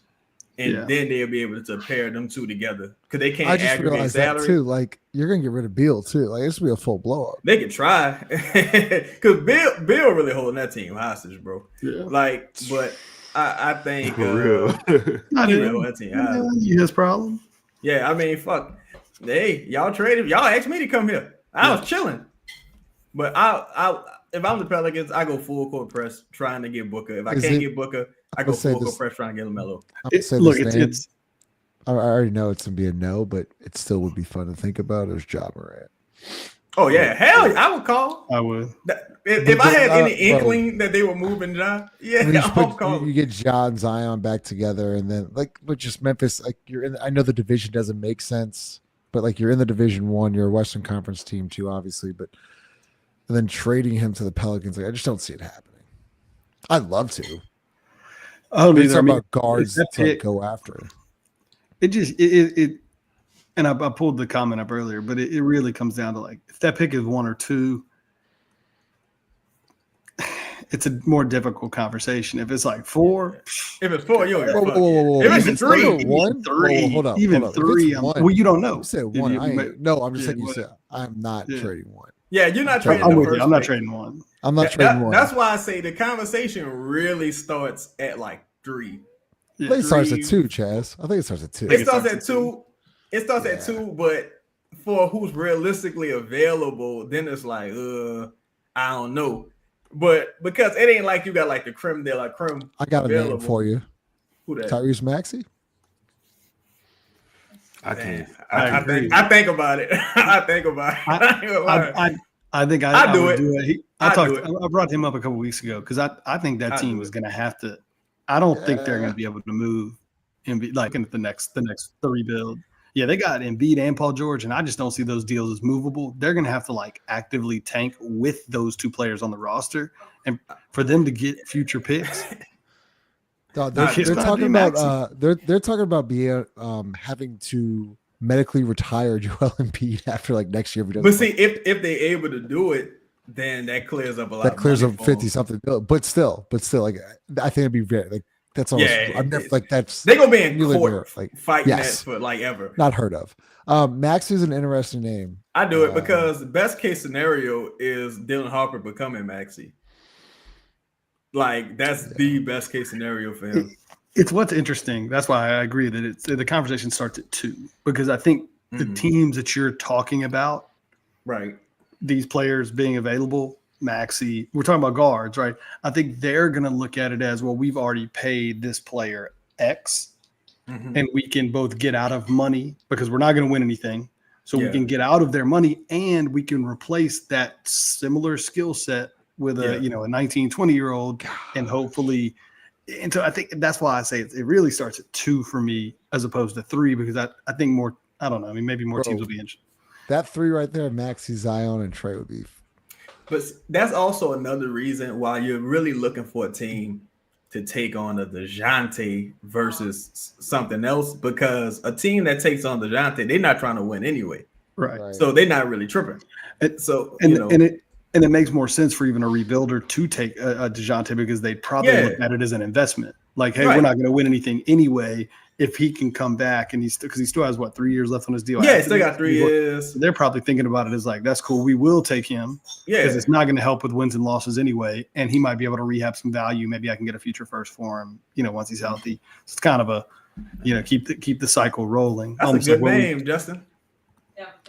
Speaker 3: and then they'll be able to pair them two together because they can't aggregate salary.
Speaker 1: That too. Like you're gonna get rid of Bill too. Like it's gonna be a full blow up.
Speaker 3: They could try because Bill really holding that team hostage, bro.
Speaker 2: Yeah.
Speaker 3: Like, but. I think
Speaker 4: for real.
Speaker 2: That team his problem.
Speaker 3: Yeah, I mean, fuck. Hey, y'all traded. Y'all asked me to come here. I was chilling. But I if I'm the Pelicans, I go full court press trying to get Booker. If I can't get Booker, I go full court press trying to get Lamelo.
Speaker 1: I already know it's gonna be a no, but it still would be fun to think about. Is Ja Morant.
Speaker 3: Oh yeah, hell yeah, I would call.
Speaker 2: I would.
Speaker 3: If I had any inkling that they were moving Ja, I'll call.
Speaker 1: You get Ja and Zion back together, and then with just Memphis, like you're in. I know the division doesn't make sense, but like you're in the Division 1, you're a Western Conference team too, obviously. But and then trading him to the Pelicans, I just don't see it happening. I'd love to.
Speaker 2: Oh,
Speaker 1: it's about guards to go after.
Speaker 2: It just and I pulled the comment up earlier, but it really comes down to like if that pick is 1 or 2, it's a more difficult conversation. If it's like 4,
Speaker 3: if it's 4, you're
Speaker 1: whoa.
Speaker 3: If it's 3,
Speaker 1: 1,
Speaker 2: 3,
Speaker 1: hold up,
Speaker 2: even 3. Well, you don't know.
Speaker 1: You said 1. I'm just saying you said I'm not trading 1.
Speaker 3: Yeah, you're not trading.
Speaker 2: I'm not trading 1.
Speaker 1: I'm not trading 1.
Speaker 3: That's why I say the conversation really starts at like 3.
Speaker 1: I think it starts at 2, Chaz. I think it starts at 2.
Speaker 3: It starts at 2. It starts at 2, but for who's realistically available, then it's like, I don't know. But because it ain't like you got like the creme de la creme.
Speaker 1: I got available. A name for you.
Speaker 3: Who that?
Speaker 1: Tyrese Maxey.
Speaker 4: I can't.
Speaker 3: I think about it. I think about it.
Speaker 2: I think I would do it. I brought him up a couple weeks ago because I think that team is going to have to. I don't think they're going to be able to move Embiid like in the next rebuild. Yeah, they got Embiid and Paul George, and I just don't see those deals as movable. They're going to have to like actively tank with those two players on the roster, and for them to get future picks.
Speaker 1: They're talking about they're talking about being having to medically retire Joel Embiid after like next year.
Speaker 3: But see, if they're able to do it, then that clears up a lot.
Speaker 1: That clears up 50-something, but still, like I think it'd be very like that's almost. I'm never like that's
Speaker 3: they're gonna be in court
Speaker 1: like
Speaker 3: fighting that for like ever.
Speaker 1: Not heard of. Max is an interesting name.
Speaker 3: I do it because the best case scenario is Dylan Harper becoming Maxey. Like that's the best case scenario for him.
Speaker 2: It's what's interesting. That's why I agree that the conversation starts at 2 because I think the teams that you're talking about,
Speaker 3: right?
Speaker 2: These players being available, Maxey, we're talking about guards, right? I think they're going to look at it as, well, we've already paid this player X and we can both get out of money because we're not going to win anything. So we can get out of their money and we can replace that similar skill set with a 19, 20-year-old and hopefully. And so I think that's why I say it really starts at 2 for me as opposed to 3 because I think more, I don't know. I mean, maybe more teams will be interested.
Speaker 1: That 3 right there, Maxey, Zion, and Trey would be.
Speaker 3: But that's also another reason why you're really looking for a team to take on a DeJounte versus something else because a team that takes on DeJounte, they're not trying to win anyway.
Speaker 2: Right.
Speaker 3: So they're not really tripping.
Speaker 2: And it makes more sense for even a rebuilder to take a DeJounte because they probably look at it as an investment. Like, hey, we're not going to win anything anyway if he can come back and because he still has 3 years left on his deal.
Speaker 3: Yeah, he still got 3 years.
Speaker 2: They're probably thinking about it as like, that's cool. We will take him. Yeah, because it's not going to help with wins and losses anyway, and he might be able to rehab some value. Maybe I can get a future first for him. Once he's healthy. So it's kind of a, keep the cycle rolling.
Speaker 3: That's a good name, Justin.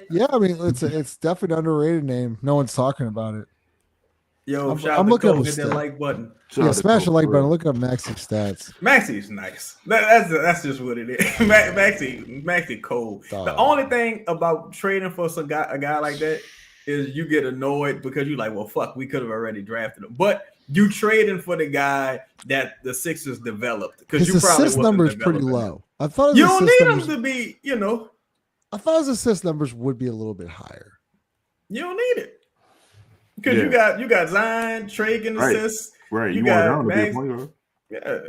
Speaker 1: Yeah, I mean it's definitely an underrated name. No one's talking about it.
Speaker 3: Yo, I'm looking up hit that like button.
Speaker 1: Smash the like button. Look up Maxey stats.
Speaker 3: Maxey's nice. That's just what it is. Maxey cold. The only thing about trading for a guy like that is you get annoyed because you're like, well, fuck, we could have already drafted him. But you trading for the guy that the Sixers developed because you probably
Speaker 1: assist number is pretty low. I thought
Speaker 3: you don't need him to be,
Speaker 1: I thought his assist numbers would be a little bit higher.
Speaker 3: You don't need it because you got Zion, Trey getting assists.
Speaker 4: Right.
Speaker 3: You got Max. Yeah.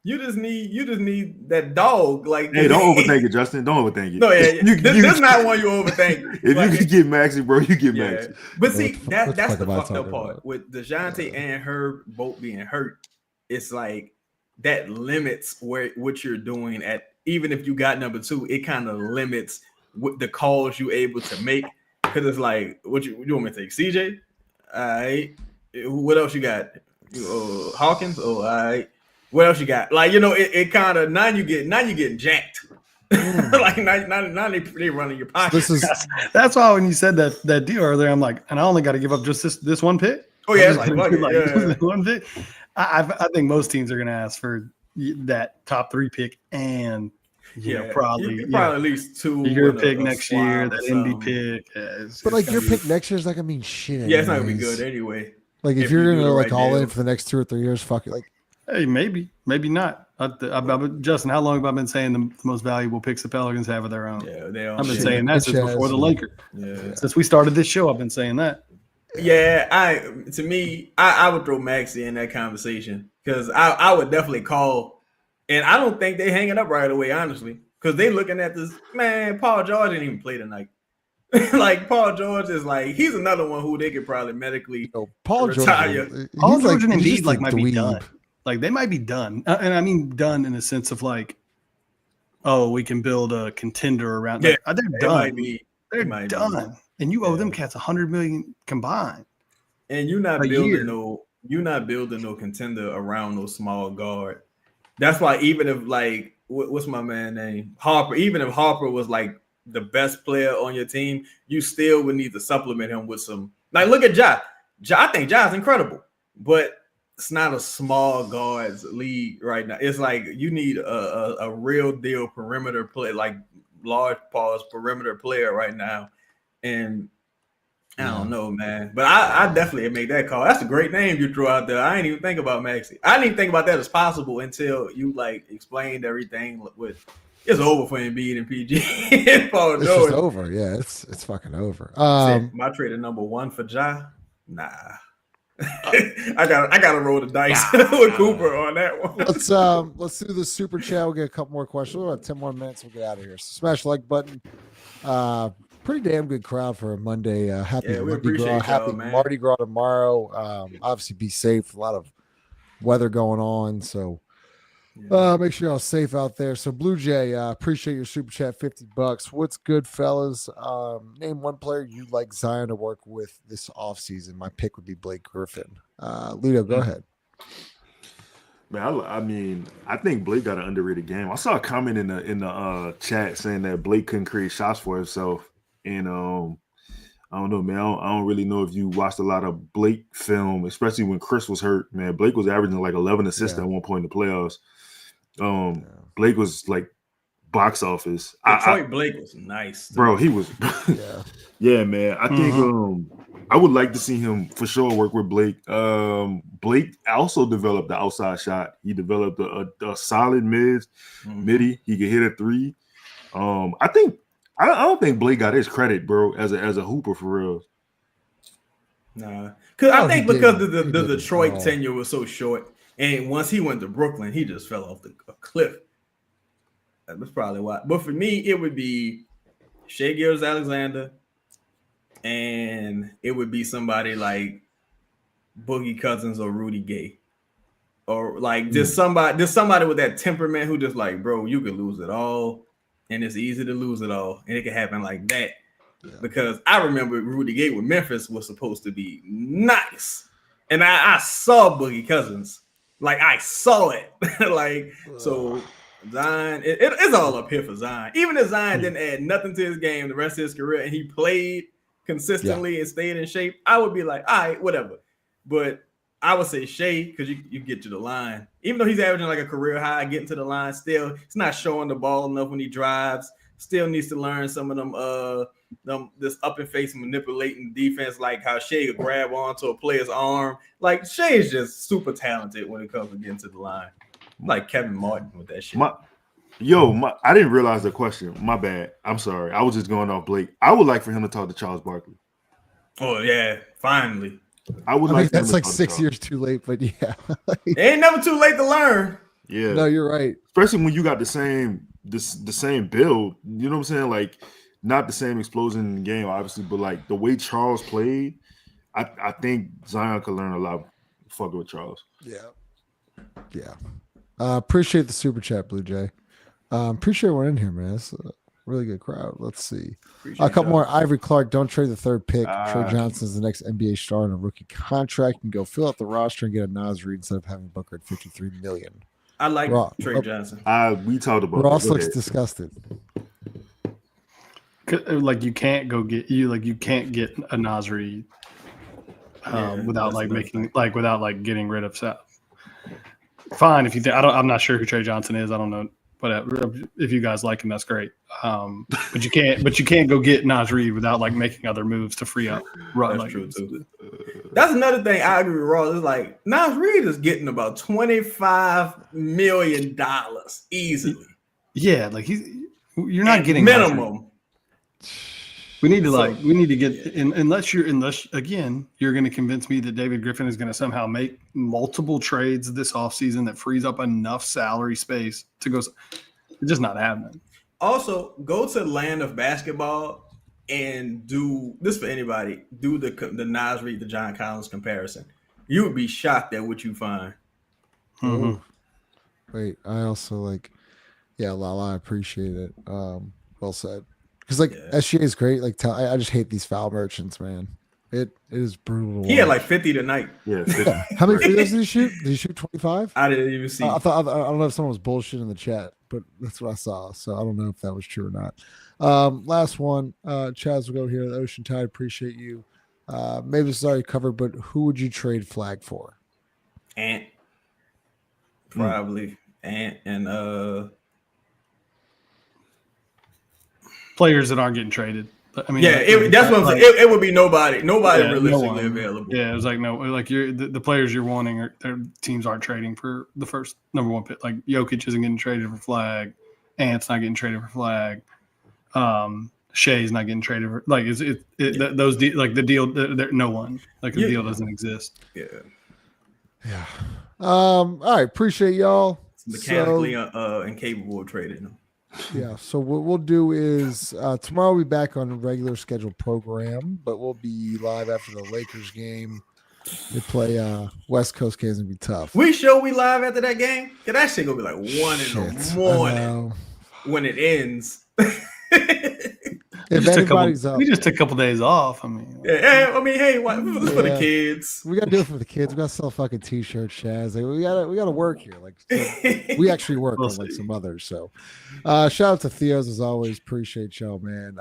Speaker 3: You just need that dog. Like,
Speaker 4: hey, don't overthink it, Justin. Don't overthink it.
Speaker 3: No, this is not one you overthink.
Speaker 4: If you can get Maxey, bro, you get Maxey.
Speaker 3: But see, that's the fucked up part with DeJounte and Herb both being hurt. It's like that limits what you're doing at. Even if you got number 2, it kind of limits the calls you're able to make. Because it's like, what you want me to take? CJ? All right. What else you got? Hawkins? Oh, all right. What else you got? Like, it kind of, now you're getting jacked. Like, now they running your pocket.
Speaker 2: That's why when you said that deal earlier, I'm like, and I only got to give up just this one pick?
Speaker 3: Oh, yeah.
Speaker 2: One pick. I think most teams are going to ask for that top 3 pick and probably
Speaker 3: at least 2.
Speaker 2: Your pick next year, that Indy pick.
Speaker 1: But like your pick next year is not gonna mean shit.
Speaker 3: Yeah, it's not gonna be good anyway.
Speaker 1: Like if you're gonna like all in for the next 2 or 3 years, fuck it. Like,
Speaker 2: hey, maybe not. Justin, how long have I been saying the most valuable picks the Pelicans have of their own?
Speaker 3: Yeah,
Speaker 2: I've been saying that since before the Lakers. Yeah, since we started this show, I've been saying that.
Speaker 3: Yeah, I would throw Maxey in that conversation because I would definitely call. And I don't think they hang it up right away, honestly, because they looking at this, man, Paul George didn't even play tonight. Like, Paul George is like, he's another one who they could probably medically retire.
Speaker 2: Paul George and Embiid might be done. Like, they might be done. And I mean done in the sense of like, oh, we can build a contender around.
Speaker 3: Yeah,
Speaker 2: they're done. They're done. And you owe them cats $100 million combined.
Speaker 3: And you're not building no contender around no small guard. That's why even if like what's my man name? Harper, even if Harper was like the best player on your team, you still would need to supplement him with some like look at Ja. I think Ja's incredible, but it's not a small guards league right now. It's like you need a real deal perimeter play, like large pause perimeter player right now. And I don't know, man. But I definitely make that call. That's a great name you threw out there. I didn't even think about Maxey. I didn't even think about that as possible until you like explained everything with it's over for Embiid and PG.
Speaker 1: It's just over. Yeah, it's fucking over.
Speaker 3: Said my trade at number 1 for Ja. Nah. I gotta roll the dice with Cooper on that one.
Speaker 1: Let's do the super chat. We'll get a couple more questions. We'll have 10 more minutes. We'll get out of here. So smash the like button. Pretty damn good crowd for a Monday. Happy Mardi Gras. Happy Mardi Gras tomorrow. Obviously be safe. A lot of weather going on. So make sure y'all safe out there. So Blue Jay, appreciate your super chat, $50. What's good, fellas? Name one player you'd like Zion to work with this offseason. My pick would be Blake Griffin. Ludo, go ahead.
Speaker 4: Man, I mean, I think Blake got an underrated game. I saw a comment in the chat saying that Blake couldn't create shots for himself, and I don't know, man. I don't really know if you watched a lot of Blake film, especially when Chris was hurt. Man, Blake was averaging like 11 assists at one point in the playoffs. Blake was like box office.
Speaker 3: Detroit Blake was nice,
Speaker 4: bro. He was, yeah, man. I think I would like to see him for sure work with Blake. Blake also developed the outside shot. He developed a solid midi. He could hit a three. I don't think Blake got his credit, bro, as a hooper for real.
Speaker 3: Nah, because I think because the Detroit tenure was so short, and once he went to Brooklyn, he just fell off a cliff. That's probably why. But for me, it would be Shai Gilgeous-Alexander, and it would be somebody like Boogie Cousins or Rudy Gay, or like just somebody with that temperament who just like, bro, you could lose it all, and it's easy to lose it all, and it can happen like that. Yeah. Because I remember Rudy Gay with Memphis was supposed to be nice, and I saw Boogie Cousins, like I saw it, like so. Zion, it's all up here for Zion. Even if Zion didn't add nothing to his game the rest of his career, and he played consistently and stayed in shape, I would be like, all right, whatever. But I would say Shai, because you get to the line. Even though he's averaging like a career high getting to the line, still he's not showing the ball enough when he drives. Still needs to learn some of them this up and face manipulating defense, like how Shai could grab onto a player's arm. Like Shai is just super talented when it comes to getting to the line. Like Kevin Martin with that shit.
Speaker 4: I didn't realize the question. My bad. I'm sorry. I was just going off Blake. I would like for him to talk to Charles Barkley.
Speaker 3: Oh yeah, finally.
Speaker 4: I think
Speaker 1: that's like 6 years too late, but yeah.
Speaker 3: It ain't never too late to learn.
Speaker 4: Yeah.
Speaker 1: No, you're right.
Speaker 4: Especially when you got the same build. You know what I'm saying? Like not the same explosion in the game, obviously, but like the way Charles played, I think Zion could learn a lot fucking with Charles.
Speaker 1: Yeah. Appreciate the super chat, Blue Jay. Appreciate we're in here, man. It's a really good crowd. Let's see. A couple more. Ivory Clark, don't trade the third pick. Trey Johnson's the next NBA star on a rookie contract. And go fill out the roster and get a Nas Reed instead of having Booker at $53 million.
Speaker 3: I like Trey Johnson.
Speaker 4: We talked about
Speaker 1: Ross looks disgusted.
Speaker 2: Like you can't get a Nas Reed without getting rid of Seth. Fine, if you think I'm not sure who Trey Johnson is. I don't know, but if you guys like him, that's great. But you can't go get Nas Reed without like making other moves to free up.
Speaker 3: That's true too. That's another thing I agree with Ross. It's like Nas Reed is getting about $25 million easily.
Speaker 2: Yeah, like you're not getting
Speaker 3: minimum.
Speaker 2: We need to get unless again you're going to convince me that David Griffin is going to somehow make multiple trades this offseason that frees up enough salary space to go. It's just not happening.
Speaker 3: Also, go to Land of Basketball and do this for anybody. Do the Nas Reed, the John Collins comparison. You would be shocked at what you find.
Speaker 1: Mm-hmm. Wait, I also Lala, I appreciate it. Well said. Because SGA is great. Like I just hate these foul merchants, man. It is brutal.
Speaker 3: He had like 50 tonight.
Speaker 4: Yeah.
Speaker 1: How many free throws did he shoot? Did he shoot 25?
Speaker 3: I didn't even see.
Speaker 1: I don't know if someone was bullshitting in the chat, but that's what I saw. So I don't know if that was true or not. Last one. Chaz will go here. The Ocean Tide, appreciate you. Maybe this is already covered, but who would you trade Flag for?
Speaker 3: Ant. Probably Ant and
Speaker 2: players that aren't getting traded. I mean,
Speaker 3: that's what I'm saying. It would be nobody realistically
Speaker 2: no
Speaker 3: available.
Speaker 2: Yeah, it was like no, like you're the players you're wanting, their teams aren't trading for the first number one pick. Like Jokic isn't getting traded for Flag, Ant's not getting traded for Flag, Shea's not getting traded for like those like the deal. No one like the deal doesn't exist.
Speaker 3: Yeah.
Speaker 1: Yeah. All right. Appreciate y'all.
Speaker 3: It's mechanically incapable of trading them.
Speaker 1: Yeah. So what we'll do is tomorrow we'll be back on a regular scheduled program, but we'll be live after the Lakers game. They play West Coast games and be tough.
Speaker 3: We live after that game? Cause that shit gonna be like 1 in the morning when it ends.
Speaker 1: If anybody's up,
Speaker 2: we just took a couple days off. I mean,
Speaker 3: hey, what for the kids?
Speaker 1: We gotta do it for the kids. We gotta sell fucking t-shirts, Chaz. Like, we gotta work here. Like we actually work on like some others. So shout out to Theo's as always. Appreciate y'all, man.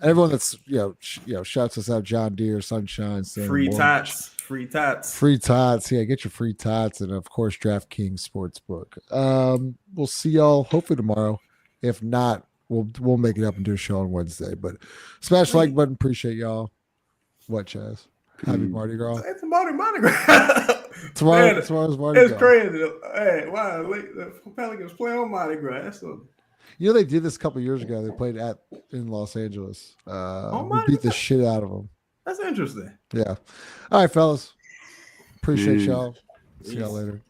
Speaker 1: Everyone that's shouts us out, John Deere, Sunshine,
Speaker 3: free tots.
Speaker 1: Yeah, get your free tots, and of course DraftKings Sportsbook. We'll see y'all hopefully tomorrow. If not, we'll make it up and do a show on Wednesday. But smash like button. Appreciate y'all. What, Chaz? Happy Mardi Gras.
Speaker 3: It's Mardi Gras.
Speaker 1: Tomorrow's Mardi Gras.
Speaker 3: It's crazy. Hey, wow, the Pelicans play on Mardi Gras.
Speaker 1: They did this a couple years ago. They played in Los Angeles. We beat the shit out of them.
Speaker 3: That's interesting.
Speaker 1: Yeah. All right, fellas. Appreciate y'all. See y'all later.